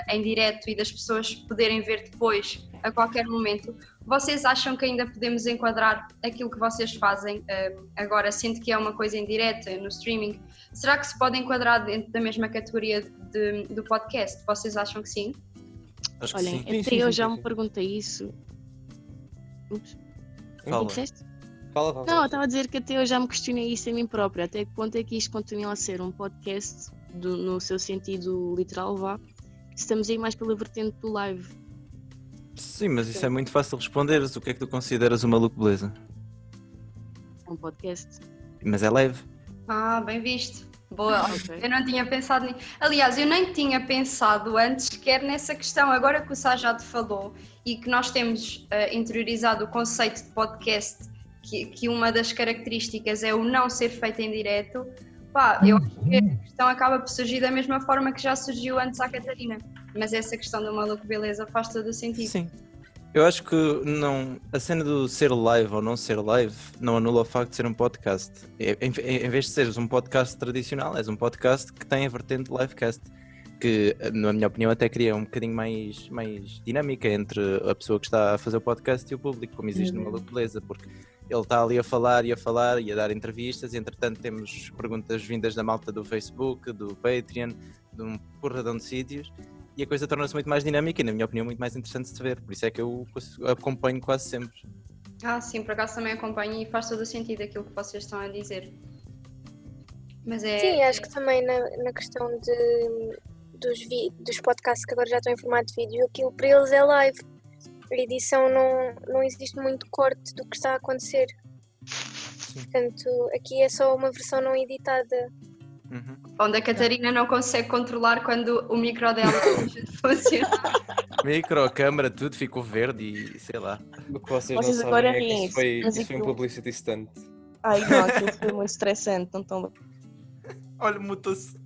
em direto e das pessoas poderem ver depois, a qualquer momento. Vocês acham que ainda podemos enquadrar aquilo que vocês fazem agora, sendo que é uma coisa em direto, no streaming? Será que se pode enquadrar dentro da mesma categoria do podcast? Vocês acham que sim?
Acho que
Olhem,
sim.
até eu já me perguntei isso. Ups.
Fala.
O que disseste?
Fala.
Não, eu estava a dizer que até eu já me questionei isso a mim própria. Até que ponto é que isto continua a ser um podcast, no seu sentido literal, estamos aí mais pela vertente do live.
Sim, mas isso é muito fácil responderes. O que é que tu consideras o Maluco Beleza?
Um podcast.
Mas é leve.
Bem visto. Boa.
Ok.
Eu não tinha pensado nisso. Aliás, eu nem tinha pensado antes sequer nessa questão. Agora que o Sá já te falou e que nós temos interiorizado o conceito de podcast, que uma das características é o não ser feito em direto, eu acho que a questão acaba por surgir da mesma forma que já surgiu antes à Catarina. Mas essa questão do Maluco Beleza faz todo o sentido.
Sim. Eu acho que a cena do ser live ou não ser live não anula o facto de ser um podcast. Em vez de seres um podcast tradicional, és um podcast que tem a vertente livecast, que na minha opinião até cria um bocadinho mais dinâmica entre a pessoa que está a fazer o podcast e o público, como existe no Maluco Beleza, porque ele está ali a falar e a dar entrevistas e entretanto temos perguntas vindas da malta do Facebook, do Patreon, de um porradão de sítios. E a coisa torna-se muito mais dinâmica e, na minha opinião, muito mais interessante de se ver. Por isso é que eu acompanho quase sempre.
Sim, por acaso também acompanho e faz todo o sentido aquilo que vocês estão a dizer. Mas
Sim, acho que também na questão dos podcasts que agora já estão em formato de vídeo, aquilo para eles é live. A edição não existe muito corte do que está a acontecer.
Sim.
Portanto, aqui é só uma versão não editada.
Onde a Catarina não consegue controlar quando o micro dela deixa de funcionar.
Micro, câmara, tudo ficou verde e sei lá.
O que vocês
Vocês
não
agora
sabem é que
riem-se,
isso foi
mas
um
aquilo-
publicity stunt.
Ai não, aquilo foi muito estressante, não estão bem.
Olha, mutou-se.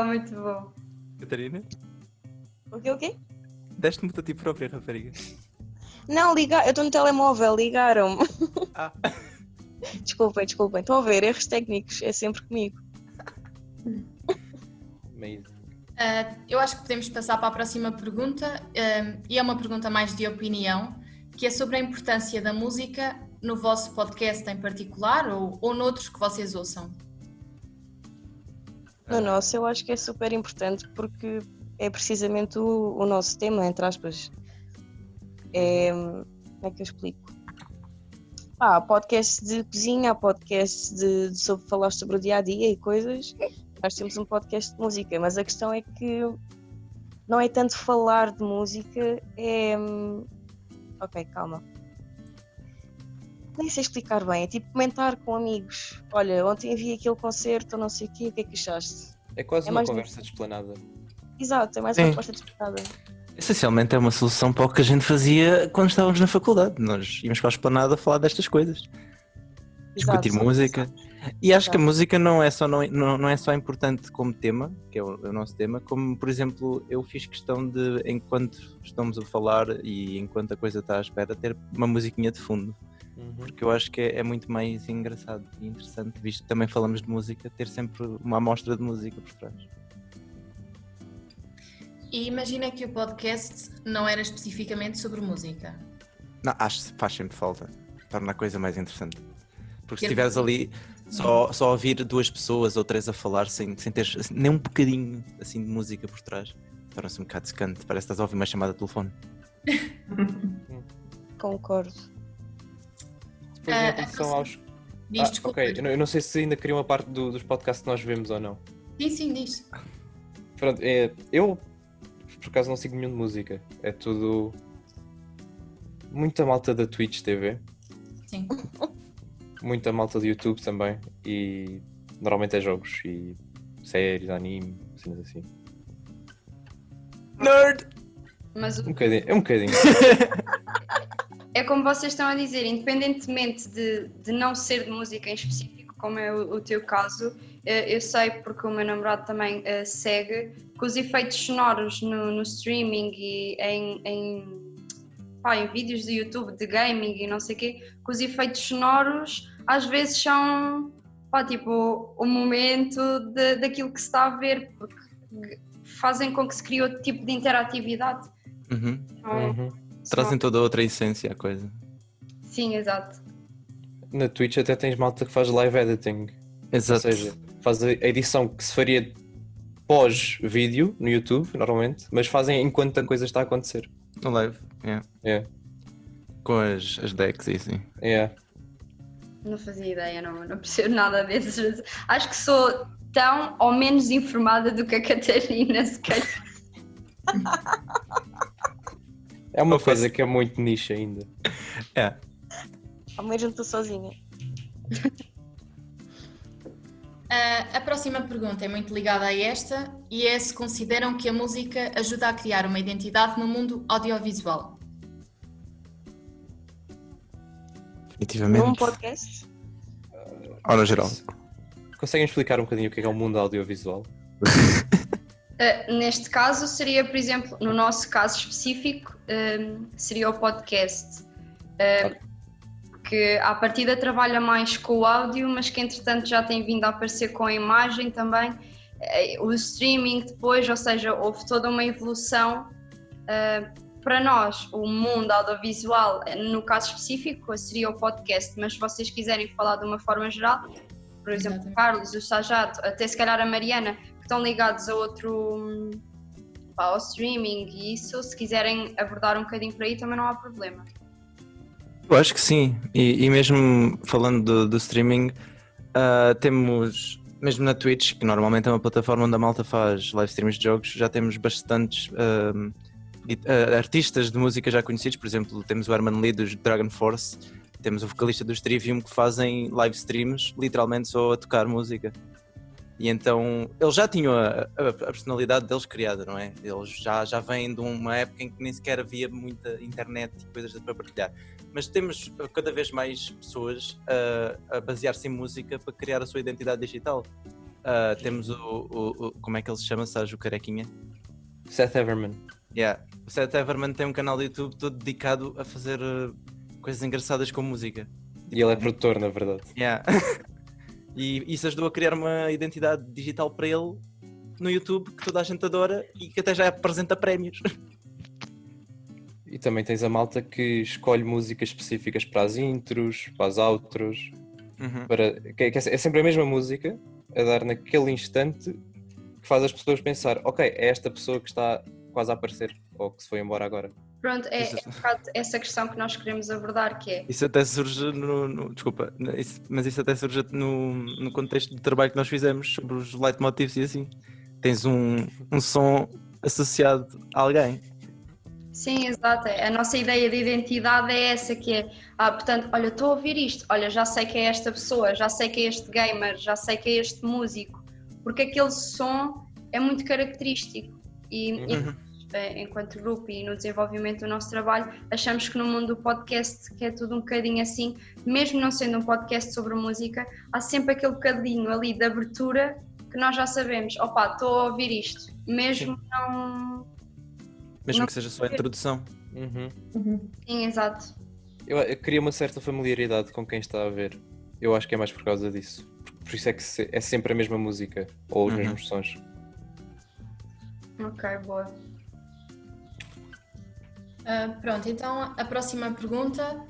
Muito bom.
Catarina,
O quê?
deste-me a ti própria, rapariga.
Não, eu estou no telemóvel, ligaram-me.
Ah.
Desculpem, estão a ver, erros técnicos, é sempre comigo.
Amazing.
Eu acho que podemos passar para a próxima pergunta, e é uma pergunta mais de opinião, que é sobre a importância da música no vosso podcast em particular ou noutros que vocês ouçam.
No nosso, eu acho que é super importante porque é precisamente o nosso tema, entre aspas. Como é que eu explico? Há podcasts de cozinha, há podcasts sobre falar sobre o dia-a-dia e coisas. Nós temos um podcast de música, mas a questão é que não é tanto falar de música, Ok, calma. Nem sei explicar bem, é tipo comentar com amigos. Olha, ontem vi aquele concerto, ou não sei o quê, o que é que achaste?
É quase
É
uma
mais
conversa desplanada.
Exato, é mais
Sim.
uma resposta desplanada.
Essencialmente é uma solução para o que a gente fazia quando estávamos na faculdade. Nós íamos para a esplanada a falar destas coisas. Discutir
Exato.
música. E acho que a
Exato.
música não é só importante como tema, que é o nosso tema, como, por exemplo, eu fiz questão de, enquanto estamos a falar e enquanto a coisa está à espera, ter uma musiquinha de fundo. Porque eu acho que é muito mais engraçado e interessante, visto que também falamos de música, ter sempre uma amostra de música por trás.
E imagina que o podcast não era especificamente sobre música.
Não, acho que faz sempre falta. Torna a coisa mais interessante. Porque se
Ter-
estiveres ali só a ouvir duas pessoas ou três a falar sem ter nem um bocadinho assim de música por trás, torna-se um bocado secante. Parece que estás a ouvir uma chamada de telefone.
Concordo.
Depois em relação aos...
Diz, desculpa.
ok, eu não sei se ainda queriam a parte dos podcasts que nós vemos ou não.
Sim, diz.
Pronto, eu por acaso não sigo nenhum de música. É tudo... Muita malta da Twitch TV.
Sim.
Muita malta do YouTube também. E normalmente é jogos e séries, anime, cenas assim.
Nerd!
Mas
Um bocadinho.
é como vocês estão a dizer, independentemente de não ser de música em específico, como é o teu caso, eu sei porque o meu namorado também segue, que os efeitos sonoros no streaming e em vídeos do YouTube de gaming e não sei o quê, que os efeitos sonoros às vezes são tipo o momento daquilo que se está a ver, porque fazem com que se crie outro tipo de interatividade.
Uhum.
Então,
Trazem toda outra essência à coisa.
Sim, exato.
Na Twitch até tens malta que faz live editing.
Exato.
Ou seja, faz a edição que se faria pós-vídeo no YouTube, normalmente, mas fazem enquanto a coisa está a acontecer.
No live, yeah.
É.
Com as decks e assim.
É.
Não fazia ideia, não percebo nada desses. Acho que sou tão ou menos informada do que a Catarina, se calhar.
É uma coisa que é muito niche ainda.
É.
Ao menos não estou sozinha.
A próxima pergunta é muito ligada a esta e é se consideram que a música ajuda a criar uma identidade no mundo audiovisual.
Definitivamente.
Num podcast?
Ou no geral.
Conseguem explicar um bocadinho o que é o mundo audiovisual?
Neste caso seria, por exemplo, no nosso caso específico, seria o podcast, que à partida trabalha mais com o áudio, mas que entretanto já tem vindo a aparecer com a imagem também, o streaming depois, ou seja, houve toda uma evolução. Para nós, o mundo audiovisual, no caso específico, seria o podcast, mas se vocês quiserem falar de uma forma geral, por exemplo,
Exatamente.
o Carlos, o Sajato, até se calhar a Mariana, que estão ligados a outro, ao streaming e isso, se quiserem abordar um bocadinho por aí também não há problema.
Eu acho que sim, e mesmo falando do streaming, temos, mesmo na Twitch, que normalmente é uma plataforma onde a malta faz live streams de jogos, já temos bastantes artistas de música já conhecidos. Por exemplo, temos o Herman Lee dos Dragon Force, temos o vocalista do Trivium, que fazem live streams literalmente só a tocar música. E então eles já tinham a personalidade deles criada, não é? Eles já vêm de uma época em que nem sequer havia muita internet e coisas para partilhar. Mas temos cada vez mais pessoas a basear-se em música para criar a sua identidade digital. Temos o como é que ele se chama, sabes, o carequinha?
Seth Everman.
Yeah. O Seth Everman tem um canal de YouTube todo dedicado a fazer coisas engraçadas com música.
E ele é produtor, na verdade.
Yeah. E isso ajudou a criar uma identidade digital para ele no YouTube que toda a gente adora e que até já apresenta prémios.
E também tens a malta que escolhe músicas específicas para as intros, para as outros, é sempre a mesma música a dar naquele instante que faz as pessoas pensar, ok, é esta pessoa que está quase a aparecer ou que se foi embora agora.
Pronto, é um bocado essa questão que nós queremos abordar, que é...
Isso até surge mas isso até surge no contexto do trabalho que nós fizemos sobre os leitmotivs e assim. Tens um som associado a alguém.
Sim, exato. A nossa ideia de identidade é essa, que é, portanto, olha, estou a ouvir isto, olha, já sei que é esta pessoa, já sei que é este gamer, já sei que é este músico, porque aquele som é muito característico e enquanto grupo e no desenvolvimento do nosso trabalho, achamos que no mundo do podcast, que é tudo um bocadinho assim, mesmo não sendo um podcast sobre música, há sempre aquele bocadinho ali de abertura que nós já sabemos, opa, estou a ouvir isto, mesmo
Mesmo que seja só a introdução.
Sim, exato.
Eu cria uma certa familiaridade com quem está a ver. Eu acho que é mais por causa disso. Por isso é que é sempre a mesma música ou os mesmos sons.
Ok, boa.
Pronto, então a próxima pergunta.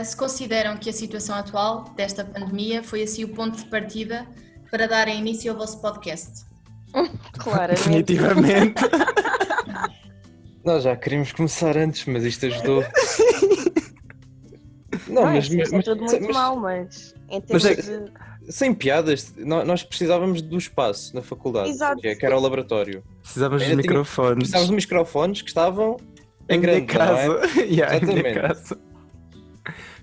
Se consideram que a situação atual desta pandemia foi assim o ponto de partida para darem início ao vosso podcast?
Claramente.
Definitivamente.
Nós já queríamos começar antes, mas isto ajudou. Não, mas
é tudo muito mal, mas em termos de...
Sem piadas, nós precisávamos do espaço na faculdade.
Exato.
Que era o laboratório.
Precisávamos de microfones.
Precisávamos de microfones que estavam
em
grande
casa.
Não é?
Exatamente.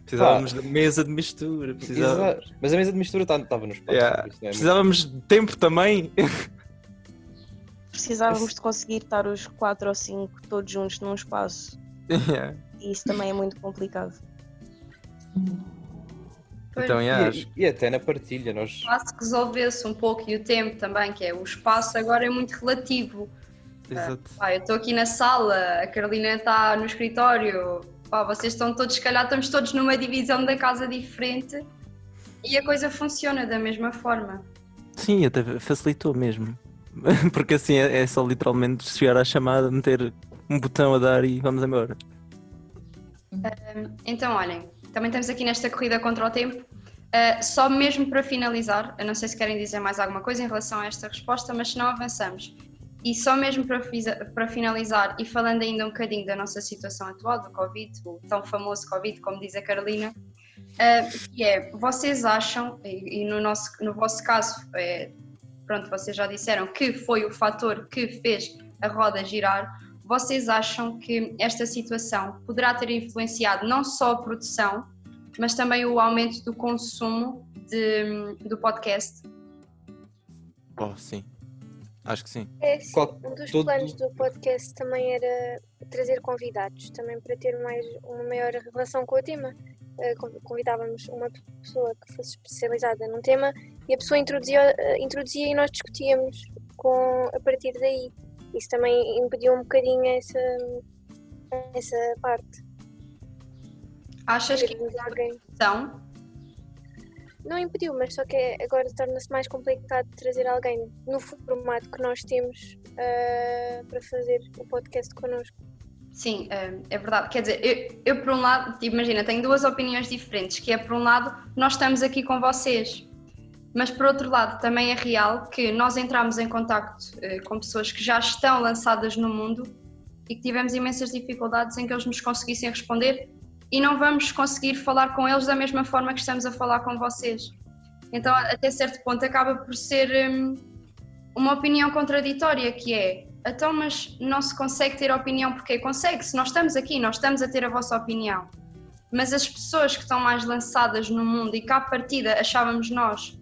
Precisávamos da mesa de mistura.
Mas a mesa de mistura estava no espaço.
Precisávamos de tempo também.
Precisávamos de conseguir estar os 4 ou 5 todos juntos num espaço. E isso também é muito complicado.
Então,
e até na partilha nós...
O espaço que resolvesse um pouco e o tempo também, que é o espaço agora é muito relativo.
Exato.
Eu estou aqui na sala, a Carolina está no escritório, vocês estão todos, se calhar estamos todos numa divisão da casa diferente e a coisa funciona da mesma forma.
Sim, até facilitou mesmo. Porque assim é só literalmente chegar à chamada, meter um botão a dar e vamos embora.
Então, olhem, também estamos aqui nesta corrida contra o tempo. Só mesmo para finalizar, eu não sei se querem dizer mais alguma coisa em relação a esta resposta, mas se não avançamos. E só mesmo para finalizar, e falando ainda um bocadinho da nossa situação atual, do Covid, o tão famoso Covid, como diz a Carolina, que é, vocês acham, e no vosso caso, pronto, vocês já disseram que foi o fator que fez a roda girar, vocês acham que esta situação poderá ter influenciado não só a produção, mas também o aumento do consumo do podcast?
Sim. Acho que sim.
Um dos planos do podcast também era trazer convidados, também para ter uma maior relação com o tema. Convidávamos uma pessoa que fosse especializada num tema e a pessoa introduzia e nós discutíamos a partir daí. Isso também impediu um bocadinho essa parte.
Achas que
alguém não impediu, mas só que agora torna-se mais complicado trazer alguém no formato que nós temos para fazer o podcast connosco.
Sim, é verdade. Quer dizer, eu por um lado, imagina, tenho duas opiniões diferentes, que é por um lado, nós estamos aqui com vocês, mas por outro lado também é real que nós entramos em contacto com pessoas que já estão lançadas no mundo e que tivemos imensas dificuldades em que eles nos conseguissem responder e não vamos conseguir falar com eles da mesma forma que estamos a falar com vocês. Então, até certo ponto, acaba por ser uma opinião contraditória, que é, então, mas não se consegue ter opinião porque consegue-se, nós estamos aqui, nós estamos a ter a vossa opinião. Mas as pessoas que estão mais lançadas no mundo e que à partida achávamos nós,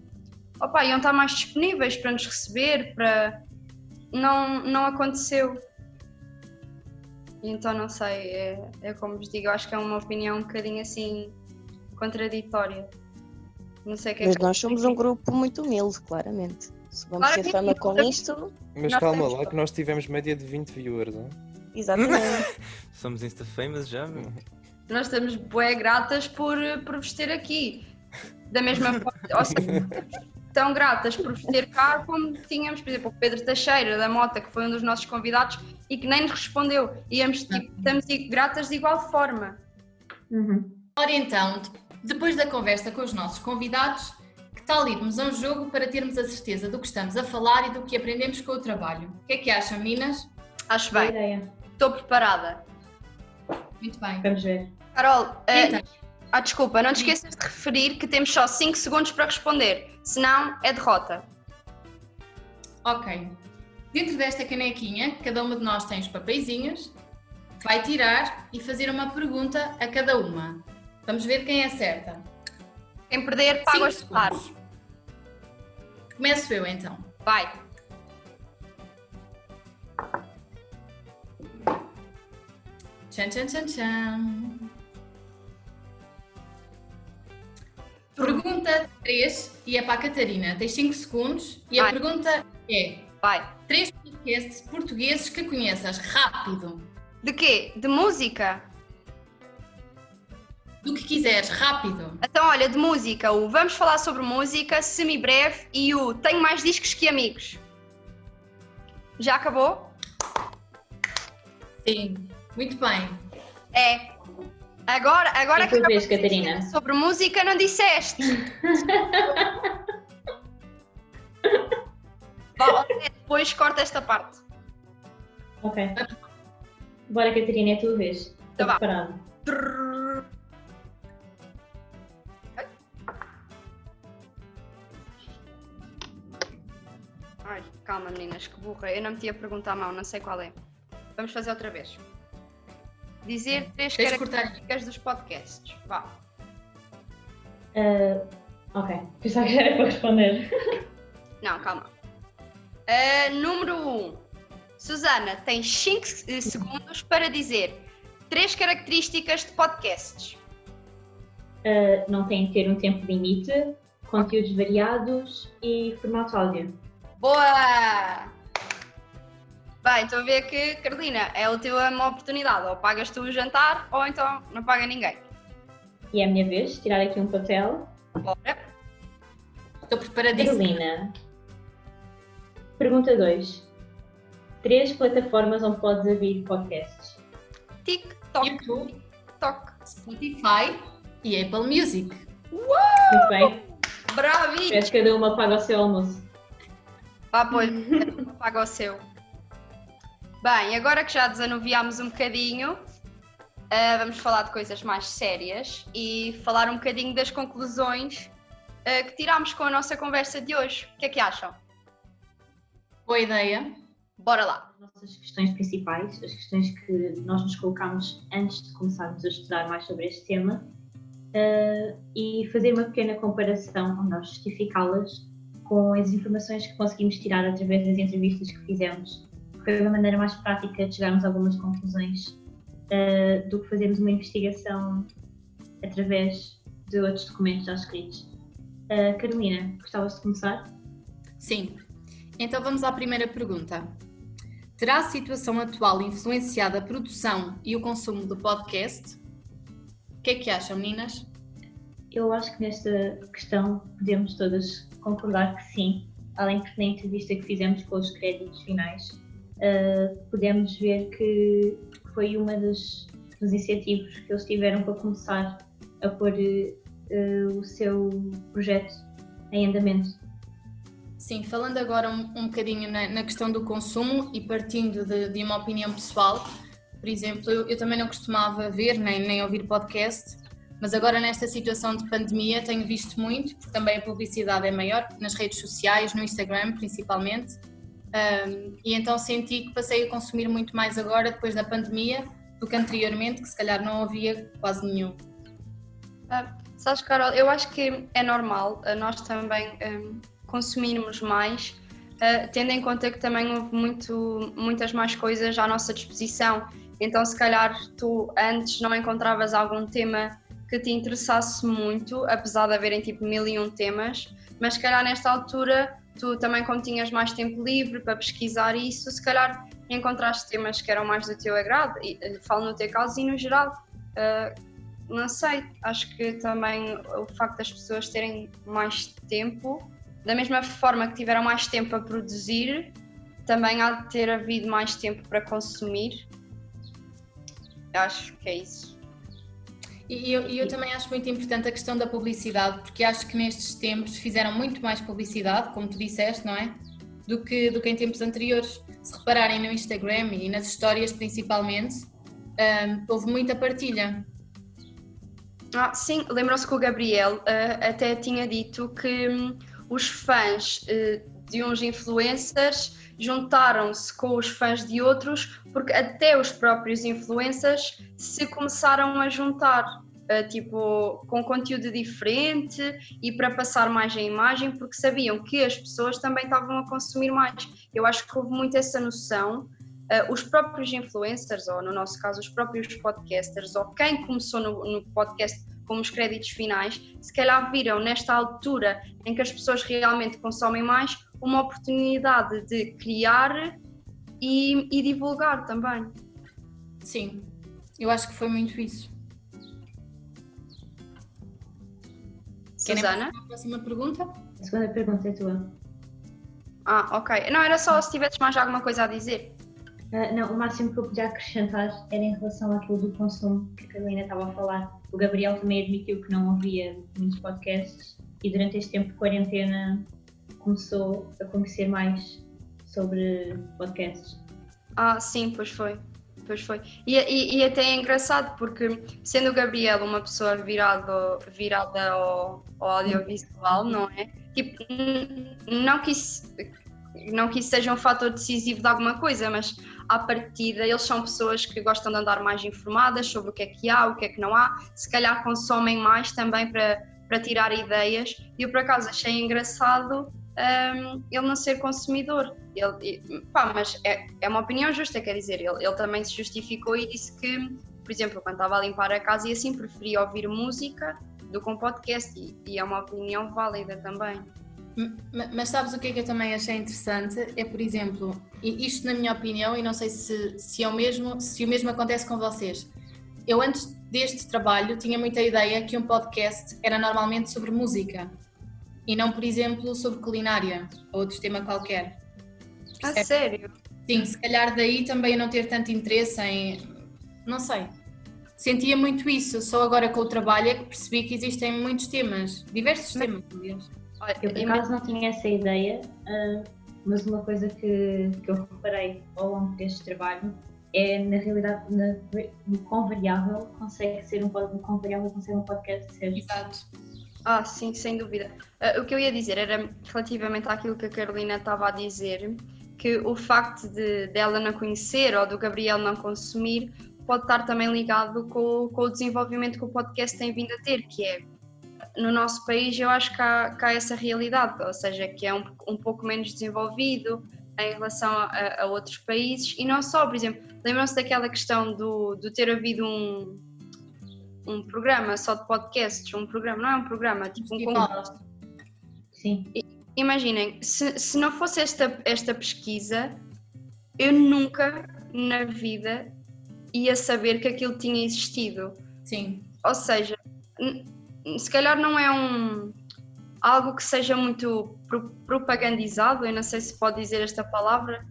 iam estar mais disponíveis para nos receber, não aconteceu. Então não sei, é como vos digo, eu acho que é uma opinião um bocadinho assim contraditória. Não sei o que é.
Mas nós somos um grupo muito humilde, claramente. Se vamos ter fama com isto...
Mas calma lá que nós tivemos média de 20 viewers, não é?
Exatamente.
Somos Insta famous já, meu.
Nós estamos bué gratas por vos ter aqui. Da mesma forma, ou seja, tão gratas por vos ter cá, como tínhamos, por exemplo, o Pedro Teixeira da Mota, que foi um dos nossos convidados e que nem nos respondeu. Estamos gratas de igual forma.
Ora então, depois da conversa com os nossos convidados, que tal irmos a um jogo para termos a certeza do que estamos a falar e do que aprendemos com o trabalho? O que é que acham, meninas?
Acho
Boa
bem.
ideia.
Estou preparada.
Muito bem.
Vamos ver.
Carol,
Então,
desculpa, não te esqueças de referir que temos só 5 segundos para responder, senão é derrota.
ok. Dentro desta canequinha, cada uma de nós tem os papeizinhos, vai tirar e fazer uma pergunta a cada uma. Vamos ver quem acerta.
Quem perder, paga os
5
separos.
segundos. Começo eu então.
Vai.
Tchan, tchan, tchan, tchan. Pergunta 3 e é para a Catarina. Tens 5 segundos e a
Vai.
pergunta é:
Vai.
3 podcasts portugueses que conheças. Rápido.
De quê? De música?
Do que quiseres, rápido.
Então, olha, de música, o Vamos Falar Sobre Música, Semi-Breve e o Tenho Mais Discos que Amigos. Já acabou?
Sim, muito bem.
É. Agora
É
que
tua vez,
acabou de dizer
Catarina.
sobre música, não disseste. Vá, depois corta esta parte.
Ok. Bora, Catarina, é a tua vez. Estou
Então vá.
preparada.
Ai, calma meninas, que burra. Eu não meti a pergunta à mão, não sei qual é. Vamos fazer outra vez. Dizer 3
Tens de cortar.
características dos podcasts. Vá.
Ok. Pensava que já era para responder.
Não, calma. Número 1. Susana, tens 5 segundos para dizer 3 características de podcasts.
Não tem que ter um tempo limite, conteúdos variados e formato áudio.
Boa! Bem, estou a ver que, Carolina, é a tua oportunidade. Ou pagas tu o jantar, ou então não paga ninguém.
E é a minha vez, tirar aqui um papel.
Bora.
Estou preparadíssima.
Carolina. Pergunta 2. 3 plataformas onde podes ouvir podcasts.
TikTok.
YouTube,
TikTok.
Spotify e Apple Music.
Muito bem.
Bravi!
Espero que cada uma pague o seu almoço.
Vá, pois, paga o seu. Bem, agora que já desanuviámos um bocadinho, vamos falar de coisas mais sérias e falar um bocadinho das conclusões que tirámos com a nossa conversa de hoje. O que é que acham?
Boa ideia.
Bora lá!
As nossas questões principais, as questões que nós nos colocámos antes de começarmos a estudar mais sobre este tema e fazer uma pequena comparação, ou nós justificá-las com as informações que conseguimos tirar através das entrevistas que fizemos. Foi uma maneira mais prática de chegarmos a algumas conclusões do que fazermos uma investigação através de outros documentos já escritos. Carolina, gostavas de começar?
Sim. Então vamos à primeira pergunta. Terá a situação atual influenciado a produção e o consumo do podcast? O que é que acham, meninas?
Eu acho que nesta questão podemos todas concordar que sim, além que na entrevista que fizemos com os créditos finais, podemos ver que foi uma dos incentivos que eles tiveram para começar a pôr o seu projeto em andamento.
Sim, falando agora um bocadinho na questão do consumo e partindo de uma opinião pessoal, por exemplo, eu também não costumava ver nem ouvir podcast, mas agora nesta situação de pandemia tenho visto muito, porque também a publicidade é maior, nas redes sociais, no Instagram principalmente, e então senti que passei a consumir muito mais agora, depois da pandemia, do que anteriormente, que se calhar não havia quase nenhum.
Sabes, Carol, eu acho que é normal nós também consumirmos mais, tendo em conta que também houve muitas mais coisas à nossa disposição. Então, se calhar, tu antes não encontravas algum tema que te interessasse muito, apesar de haverem tipo 1001 temas, mas se calhar nesta altura, tu também, como tinhas mais tempo livre para pesquisar isso, se calhar encontraste temas que eram mais do teu agrado, e falo no teu caso e no geral. Não sei, acho que também o facto das pessoas terem mais tempo da mesma forma que tiveram mais tempo a produzir, também há de ter havido mais tempo para consumir. Acho que é isso.
E eu também acho muito importante a questão da publicidade, porque acho que nestes tempos fizeram muito mais publicidade, como tu disseste, não é? Do que em tempos anteriores. Se repararem no Instagram e nas histórias principalmente, houve muita partilha.
Sim, lembram-se que o Gabriel até tinha dito que os fãs de uns influencers juntaram-se com os fãs de outros, porque até os próprios influencers se começaram a juntar, tipo, com conteúdo diferente e para passar mais a imagem, porque sabiam que as pessoas também estavam a consumir mais. Eu acho que houve muito essa noção. Os próprios influencers, ou no nosso caso os próprios podcasters, ou quem começou no podcast como os créditos finais, se calhar viram nesta altura em que as pessoas realmente consomem mais, uma oportunidade de criar e divulgar também.
Sim, eu acho que foi muito isso.
Susana?
A próxima pergunta?
A segunda pergunta é tua.
Ok. Não, era só se tivesses mais alguma coisa a dizer.
Não, o máximo que eu podia acrescentar era em relação àquilo do consumo que a Carolina estava a falar. O Gabriel também admitiu que não ouvia muitos podcasts e durante este tempo de quarentena começou a conhecer mais sobre podcasts.
Sim, pois foi. E até é engraçado porque, sendo o Gabriel uma pessoa virada ao audiovisual, não é? Tipo, não que isso seja um fator decisivo de alguma coisa, mas à partida eles são pessoas que gostam de andar mais informadas sobre o que é que há, o que é que não há, se calhar consomem mais também para tirar ideias. E eu por acaso achei engraçado ele não ser consumidor. Mas é uma opinião justa, quer dizer, ele também se justificou e disse que, por exemplo, quando estava a limpar a casa e assim, preferia ouvir música do que um podcast, e é uma opinião válida também.
Mas sabes o que é que eu também achei interessante? É, por exemplo, isto na minha opinião, e não sei se o mesmo acontece com vocês. Eu antes deste trabalho tinha muita ideia que um podcast era normalmente sobre música e não, por exemplo, sobre culinária ou outro tema qualquer.
Sério?
Sim, se calhar daí também eu não ter tanto interesse em... Não sei. Sentia muito isso, só agora com o trabalho é que percebi que existem muitos temas, diversos temas, aliás.
Eu por acaso não tinha essa ideia, mas uma coisa que eu reparei ao longo deste trabalho é, na realidade, no quão variável consegue ser um podcast ser.
Exato.
Sim, sem dúvida. O que eu ia dizer era relativamente àquilo que a Carolina estava a dizer, que o facto dela não conhecer ou do Gabriel não consumir pode estar também ligado com o desenvolvimento que o podcast tem vindo a ter, que é, no nosso país eu acho que há essa realidade, ou seja, que é um pouco menos desenvolvido em relação a outros países, e não só, por exemplo, lembram-se daquela questão de ter havido um programa só de podcasts, não é um programa, tipo um concurso.
Sim.
Imaginem, se não fosse esta pesquisa, eu nunca na vida ia saber que aquilo tinha existido.
Sim.
Ou seja, se calhar não é algo que seja muito propagandizado, eu não sei se pode dizer esta palavra.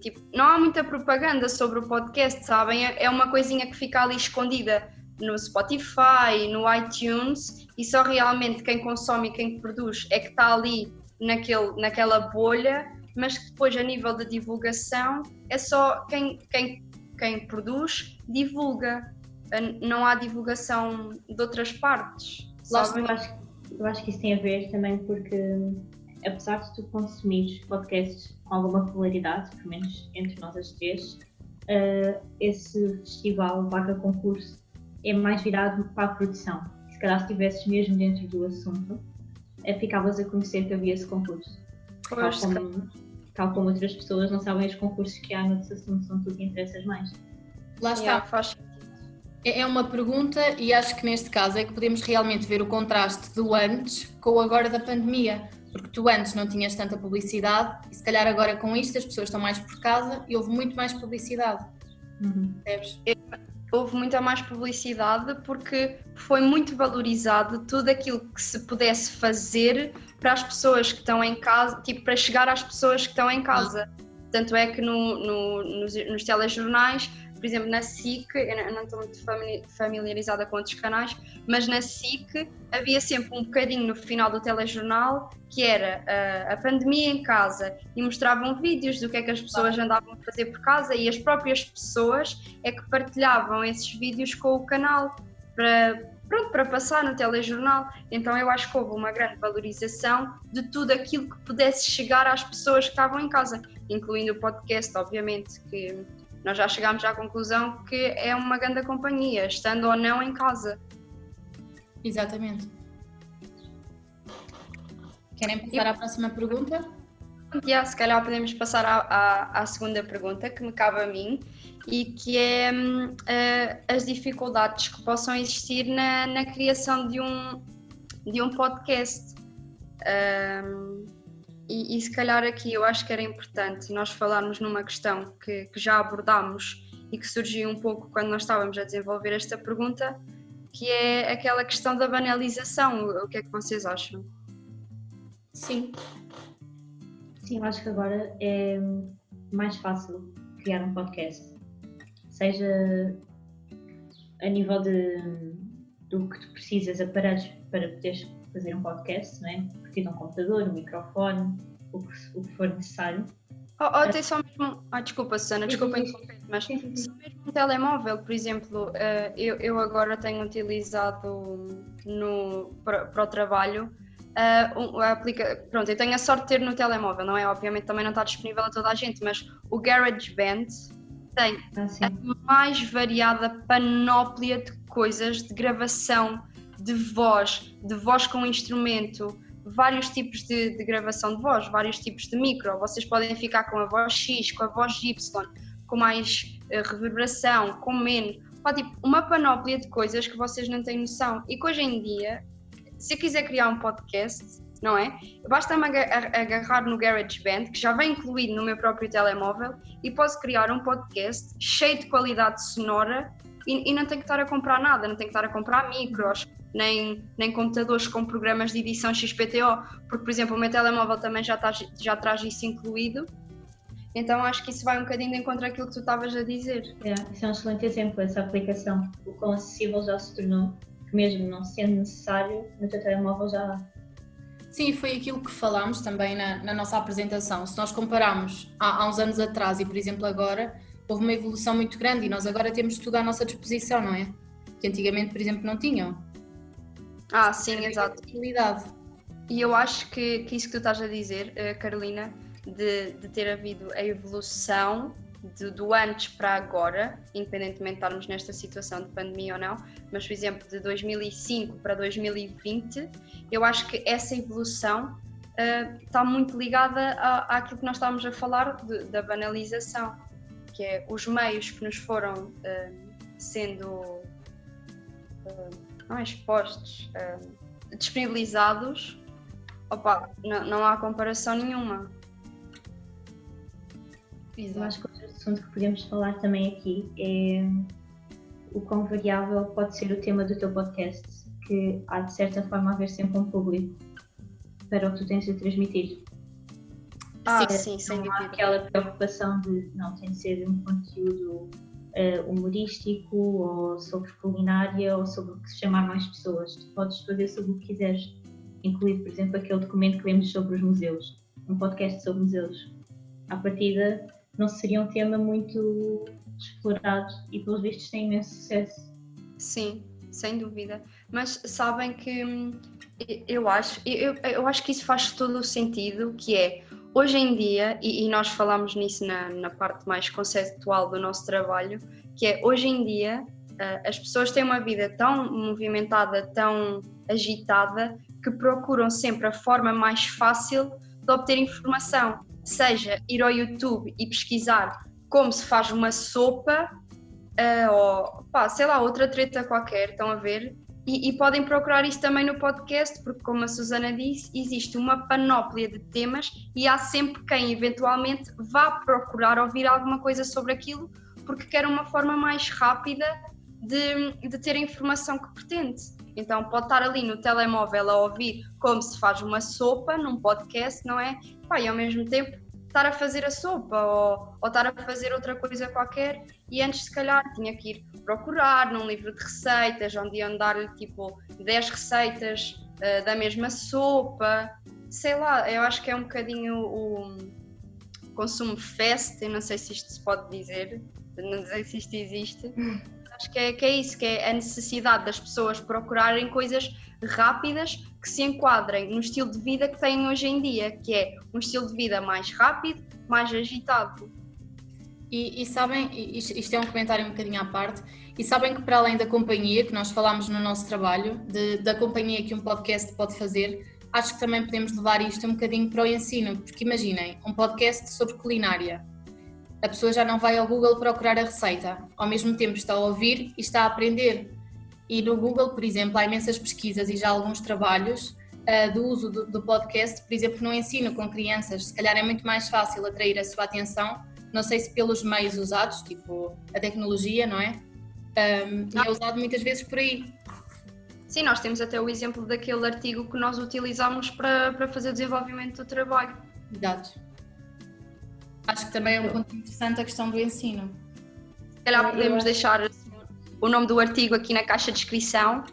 Tipo, não há muita propaganda sobre o podcast, sabem? É uma coisinha que fica ali escondida no Spotify, no iTunes, e só realmente quem consome e quem produz é que está ali naquela bolha, mas que depois a nível de divulgação é só quem produz divulga, não há divulgação de outras partes.
Eu acho que isso tem a ver também porque, apesar de tu consumires podcasts com alguma popularidade, pelo menos entre nós as três, esse festival, concurso, é mais virado para a produção. Se calhar se estivesses mesmo dentro do assunto, ficavas a conhecer que havia esse concurso. Tal como outras pessoas não sabem os concursos que há noutros assuntos onde tu te interessas mais.
Lá está.
Faz sentido.
É uma pergunta, e acho que neste caso é que podemos realmente ver o contraste do antes com o agora da pandemia, porque tu antes não tinhas tanta publicidade e se calhar agora com isto as pessoas estão mais por casa e houve muito mais publicidade. Percebes?
houve muita mais publicidade porque foi muito valorizado tudo aquilo que se pudesse fazer para as pessoas que estão em casa, tipo, para chegar às pessoas que estão em casa. Tanto é que nos telejornais, por exemplo, na SIC, eu não estou muito familiarizada com outros canais, mas na SIC havia sempre um bocadinho no final do telejornal que era a pandemia em casa e mostravam vídeos do que é que as pessoas andavam a fazer por casa e as próprias pessoas é que partilhavam esses vídeos com o canal para passar no telejornal. Então eu acho que houve uma grande valorização de tudo aquilo que pudesse chegar às pessoas que estavam em casa, incluindo o podcast, obviamente, que nós já chegámos à conclusão que é uma grande companhia, estando ou não em casa.
Exatamente. Querem passar à próxima pergunta?
Se calhar podemos passar à segunda pergunta, que me cabe a mim, e que é as dificuldades que possam existir na criação de um podcast. E se calhar aqui eu acho que era importante nós falarmos numa questão que já abordámos e que surgiu um pouco quando nós estávamos a desenvolver esta pergunta, que é aquela questão da banalização. O que é que vocês acham?
Sim.
Sim, eu acho que agora é mais fácil criar um podcast, seja a nível do que tu precisas, aparelhos para poderes fazer um podcast, não é? Porque um computador, um microfone, o que for necessário.
Tem só mesmo... desculpa, Susana, desculpa interromper, mas só mesmo um telemóvel, por exemplo, eu agora tenho utilizado para o trabalho pronto, eu tenho a sorte de ter no telemóvel, não é? Obviamente também não está disponível a toda a gente, mas o GarageBand tem a mais variada panóplia de coisas, de gravação, de voz com instrumento, vários tipos de gravação de voz, vários tipos de micro. Vocês podem ficar com a voz X, com a voz Y, com mais reverberação, com menos. Tipo, uma panóplia de coisas que vocês não têm noção. E que hoje em dia, se eu quiser criar um podcast, não é? Basta-me agarrar no GarageBand, que já vem incluído no meu próprio telemóvel, e posso criar um podcast cheio de qualidade sonora e não tenho que estar a comprar nada, não tenho que estar a comprar micros, nem computadores com programas de edição XPTO, porque, por exemplo, o meu telemóvel também já traz isso incluído. Então acho que isso vai um bocadinho de encontro àquilo que tu estavas a dizer.
Isso é um excelente exemplo, essa aplicação, o quão acessível já se tornou, que mesmo não sendo necessário, no teu telemóvel já há.
Sim, foi aquilo que falámos também na nossa apresentação. Se nós compararmos há uns anos atrás e, por exemplo, agora, houve uma evolução muito grande e nós agora temos tudo à nossa disposição, não é? Que antigamente, por exemplo, não tinham.
Sim, exato. E eu acho que isso que tu estás a dizer, Carolina, de ter havido a evolução do antes para agora, independentemente de estarmos nesta situação de pandemia ou não, mas, por exemplo, de 2005 para 2020, eu acho que essa evolução está muito ligada àquilo que nós estávamos a falar da banalização, que é os meios que nos foram sendo expostos, disponibilizados. Não há comparação nenhuma.
Eu acho que outro assunto que podemos falar também aqui é o quão variável pode ser o tema do teu podcast, que há de certa forma haver sempre um público para o que tu tens de transmitir.
Sim, sem dúvida.
Há aquela preocupação de não tem de ser um conteúdo humorístico ou sobre culinária ou sobre o que se chamar mais pessoas. Tu podes fazer sobre o que quiseres, incluir, por exemplo, aquele documento que lemos sobre os museus, um podcast sobre museus. À partida, não seria um tema muito explorado e, pelos vistos, tem imenso sucesso.
Sim, sem dúvida. Mas sabem que eu acho que isso faz todo o sentido, que é, hoje em dia, e nós falamos nisso na parte mais conceitual do nosso trabalho, que é, hoje em dia, as pessoas têm uma vida tão movimentada, tão agitada, que procuram sempre a forma mais fácil de obter informação. Seja ir ao YouTube e pesquisar como se faz uma sopa, ou sei lá, outra treta qualquer, estão a ver? E podem procurar isso também no podcast, porque, como a Susana disse, existe uma panóplia de temas e há sempre quem eventualmente vá procurar ouvir alguma coisa sobre aquilo, porque quer uma forma mais rápida de ter a informação que pretende. Então pode estar ali no telemóvel a ouvir como se faz uma sopa num podcast, não é? E ao mesmo tempo estar a fazer a sopa ou estar a fazer outra coisa qualquer, e antes se calhar tinha que ir procurar num livro de receitas onde iam dar-lhe tipo 10 receitas da mesma sopa, sei lá. Eu acho que é um bocadinho o consumo fast, eu não sei se isto se pode dizer, não sei se isto existe. Acho que é isso, que é a necessidade das pessoas procurarem coisas rápidas que se enquadrem no estilo de vida que têm hoje em dia, que é um estilo de vida mais rápido, mais agitado.
E sabem, isto é um comentário um bocadinho à parte, e sabem que para além da companhia, que nós falámos no nosso trabalho, da companhia que um podcast pode fazer, acho que também podemos levar isto um bocadinho para o ensino, porque imaginem, um podcast sobre culinária. A pessoa já não vai ao Google procurar a receita, ao mesmo tempo está a ouvir e está a aprender. E no Google, por exemplo, há imensas pesquisas e já alguns trabalhos do uso do podcast, por exemplo, no ensino com crianças. Se calhar é muito mais fácil atrair a sua atenção, não sei se pelos meios usados, tipo a tecnologia, não é? E é usado muitas vezes por aí.
Sim, nós temos até o exemplo daquele artigo que nós utilizamos para fazer o desenvolvimento do trabalho.
Exato. Acho que também é um ponto interessante a questão do ensino.
Se calhar podemos deixar o nome do artigo aqui na caixa de descrição.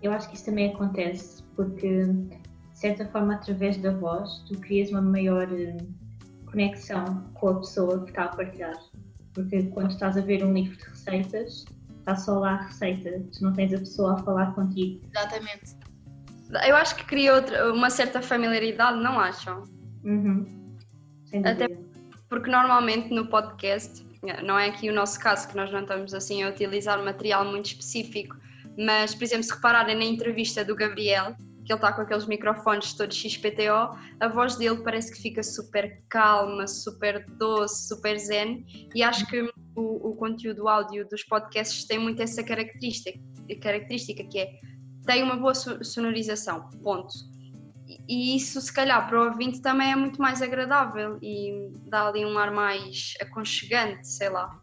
Eu acho que isso também acontece porque, de certa forma, através da voz, tu crias uma maior conexão com a pessoa que está a partilhar. Porque quando estás a ver um livro de receitas, está só lá a receita, tu não tens a pessoa a falar contigo.
Exatamente.
Eu acho que cria uma certa familiaridade, não acham?
Sem dúvida.
Até porque normalmente no podcast, não é aqui o nosso caso, que nós não estamos assim a utilizar material muito específico, mas, por exemplo, se repararem na entrevista do Gabriel, que ele está com aqueles microfones todos XPTO, a voz dele parece que fica super calma, super doce, super zen, e acho que o conteúdo áudio dos podcasts tem muito essa característica que é, tem uma boa sonorização, ponto. E isso, se calhar, para o ouvinte também é muito mais agradável e dá ali um ar mais aconchegante, sei lá.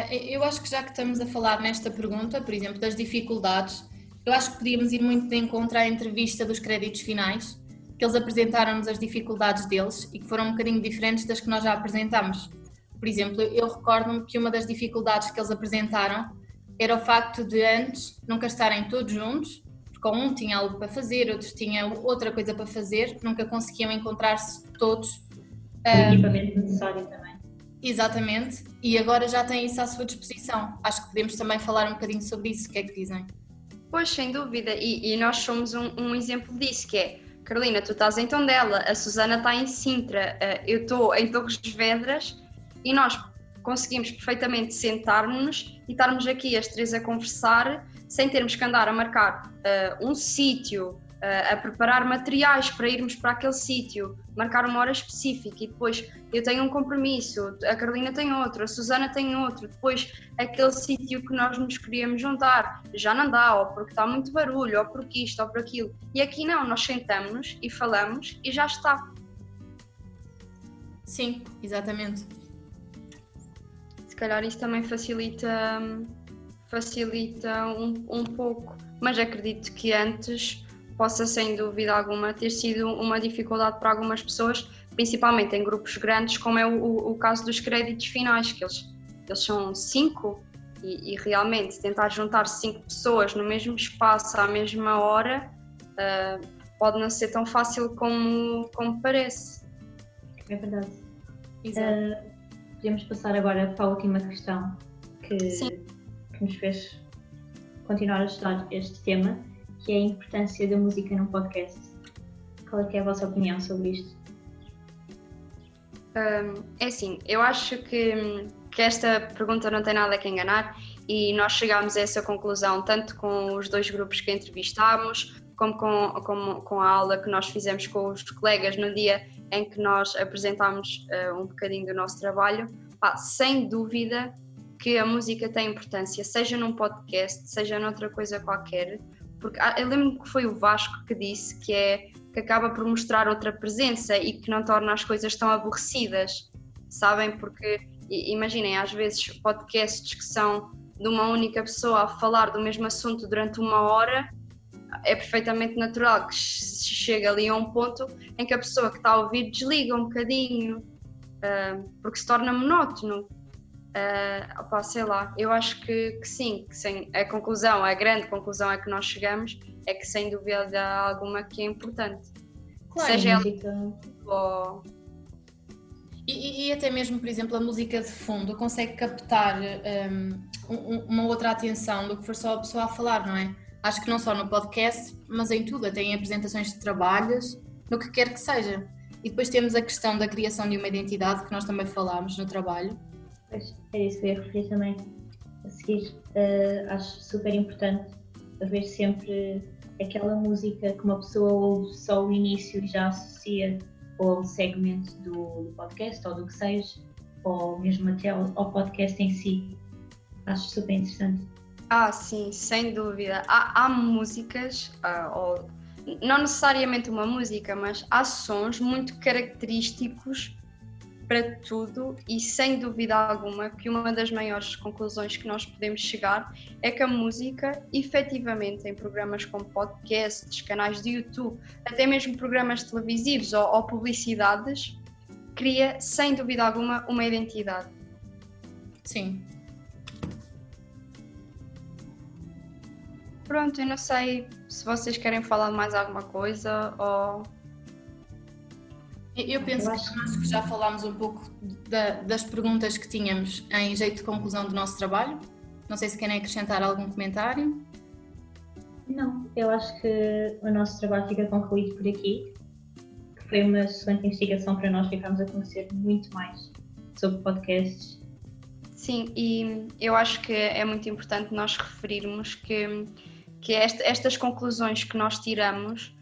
Eu acho que já que estamos a falar nesta pergunta, por exemplo, das dificuldades, eu acho que podíamos ir muito de encontro à entrevista dos créditos finais, que eles apresentaram-nos as dificuldades deles e que foram um bocadinho diferentes das que nós já apresentámos. Por exemplo, eu recordo-me que uma das dificuldades que eles apresentaram era o facto de antes nunca estarem todos juntos, porque um tinha algo para fazer, outro tinha outra coisa para fazer, nunca conseguiam encontrar-se todos.
O equipamento necessário também.
Exatamente, e agora já têm isso à sua disposição. Acho que podemos também falar um bocadinho sobre isso, o que é que dizem?
Pois, sem dúvida, e nós somos um exemplo disso, que é, Carolina, tu estás em Tondela, a Susana está em Sintra, eu estou em Torres Vedras, e nós conseguimos perfeitamente sentar-nos e estarmos aqui as três a conversar, sem termos que andar a marcar um sítio, a preparar materiais para irmos para aquele sítio, marcar uma hora específica, e depois eu tenho um compromisso, a Carolina tem outro, a Susana tem outro, depois aquele sítio que nós nos queríamos juntar já não dá, ou porque está muito barulho, ou porque isto, ou por aquilo, e aqui não, nós sentamos e falamos e já está.
Sim, exatamente.
Se calhar isso também facilita um pouco, mas acredito que antes possa, sem dúvida alguma, ter sido uma dificuldade para algumas pessoas, principalmente em grupos grandes, como é o caso dos créditos finais, que eles são 5 e realmente tentar juntar 5 pessoas no mesmo espaço à mesma hora pode não ser tão fácil como parece.
É verdade. Podemos passar agora para a última questão que nos fez continuar a estudar este tema, que é a importância da música num podcast. Qual é que é a vossa opinião sobre isto?
É assim, eu acho que esta pergunta não tem nada que enganar e nós chegámos a essa conclusão tanto com os 2 grupos que entrevistámos, como com a aula que nós fizemos com os colegas no dia em que nós apresentámos um bocadinho do nosso trabalho. Sem dúvida que a música tem importância, seja num podcast, seja noutra coisa qualquer, porque eu lembro que foi o Vasco que disse que acaba por mostrar outra presença e que não torna as coisas tão aborrecidas, sabem? Porque Imaginem, às vezes podcasts que são de uma única pessoa a falar do mesmo assunto durante 1 hora, é perfeitamente natural que se chegue ali a um ponto em que a pessoa que está a ouvir desliga um bocadinho, porque se torna monótono. Sei lá, eu acho que sim, a grande conclusão a que nós chegamos é que sem dúvida alguma que é importante.
Claro,
seja ela
música...
E até mesmo, por exemplo, a música de fundo consegue captar uma outra atenção do que for só a pessoa a falar, não é? Acho que não só no podcast, mas em tudo, até em apresentações de trabalhos, no que quer que seja. E depois temos a questão da criação de uma identidade, que nós também falámos no trabalho.
Pois, é isso que eu ia referir também a seguir. Acho super importante haver sempre aquela música que uma pessoa ouve só o início e já associa ou um segmento do podcast ou do que seja, ou mesmo até ao podcast em si. Acho super interessante.
Sim, sem dúvida. Há músicas, ou não necessariamente uma música, mas há sons muito característicos para tudo e sem dúvida alguma que uma das maiores conclusões que nós podemos chegar é que a música, efetivamente, em programas como podcasts, canais de YouTube, até mesmo programas televisivos ou publicidades, cria sem dúvida alguma uma identidade.
Sim.
Pronto, eu não sei se vocês querem falar de mais alguma coisa ou...
Eu penso que já falámos um pouco das perguntas que tínhamos em jeito de conclusão do nosso trabalho. Não sei se querem acrescentar algum comentário.
Não, eu acho que o nosso trabalho fica concluído por aqui. Foi uma excelente investigação para nós ficarmos a conhecer muito mais sobre podcasts.
Sim, e eu acho que é muito importante nós referirmos que estas conclusões que nós tiramos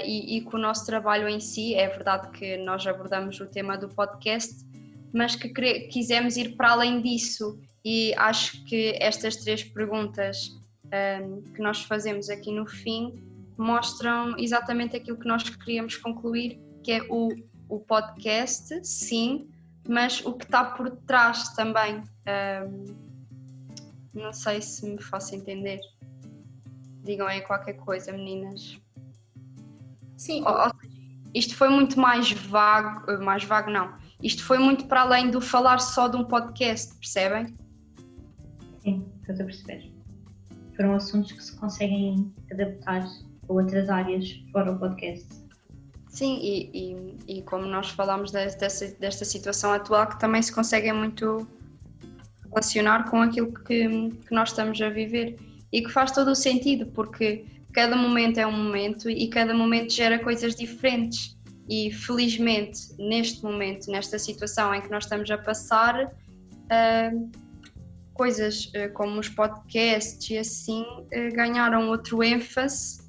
e com o nosso trabalho em si, é verdade que nós abordamos o tema do podcast, mas que quisemos ir para além disso e acho que estas 3 perguntas que nós fazemos aqui no fim mostram exatamente aquilo que nós queríamos concluir, que é o podcast, sim, mas o que está por trás também. Não sei se me faço entender. Digam aí qualquer coisa, meninas.
Sim.
Isto foi muito mais vago não. Isto foi muito para além do falar só de um podcast, percebem?
Sim, estou a perceber. Foram assuntos que se conseguem adaptar a outras áreas fora o podcast.
Sim, e como nós falámos desta situação atual, que também se conseguem muito relacionar com aquilo que nós estamos a viver e que faz todo o sentido, porque cada momento é um momento e cada momento gera coisas diferentes e felizmente neste momento, nesta situação em que nós estamos a passar, coisas como os podcasts e assim ganharam outro ênfase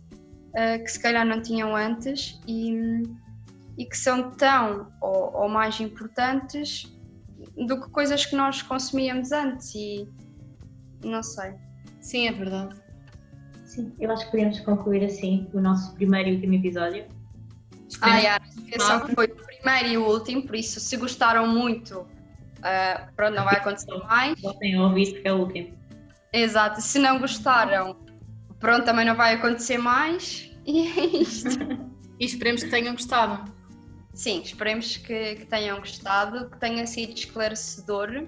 que se calhar não tinham antes e que são tão ou mais importantes do que coisas que nós consumíamos antes e não sei.
Sim, é verdade.
Sim, eu acho que podemos concluir assim o nosso primeiro e último episódio.
A atenção que foi o primeiro e o último, por isso se gostaram muito, pronto, não vai acontecer mais.
Voltem a ouvir porque é o último.
Exato, se não gostaram, pronto, também não vai acontecer mais e é isto.
E esperemos que tenham gostado.
Sim, esperemos que tenham gostado, que tenha sido esclarecedor.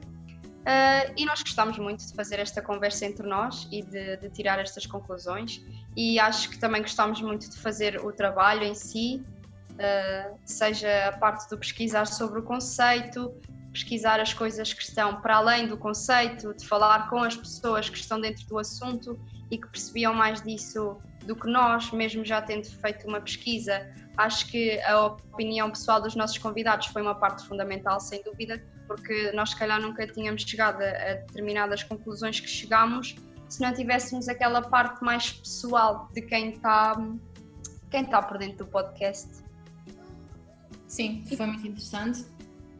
E nós gostamos muito de fazer esta conversa entre nós e de tirar estas conclusões e acho que também gostamos muito de fazer o trabalho em si, seja a parte do pesquisar sobre o conceito, pesquisar as coisas que estão para além do conceito, de falar com as pessoas que estão dentro do assunto e que percebiam mais disso do que nós, mesmo já tendo feito uma pesquisa. Acho que a opinião pessoal dos nossos convidados foi uma parte fundamental, sem dúvida, porque nós se calhar nunca tínhamos chegado a determinadas conclusões que chegámos se não tivéssemos aquela parte mais pessoal de quem está por dentro do podcast.
Sim, foi muito interessante.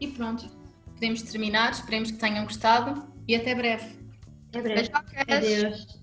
E pronto, podemos terminar, esperemos que tenham gostado e até breve.
Até breve.
Beijocas.
Adeus.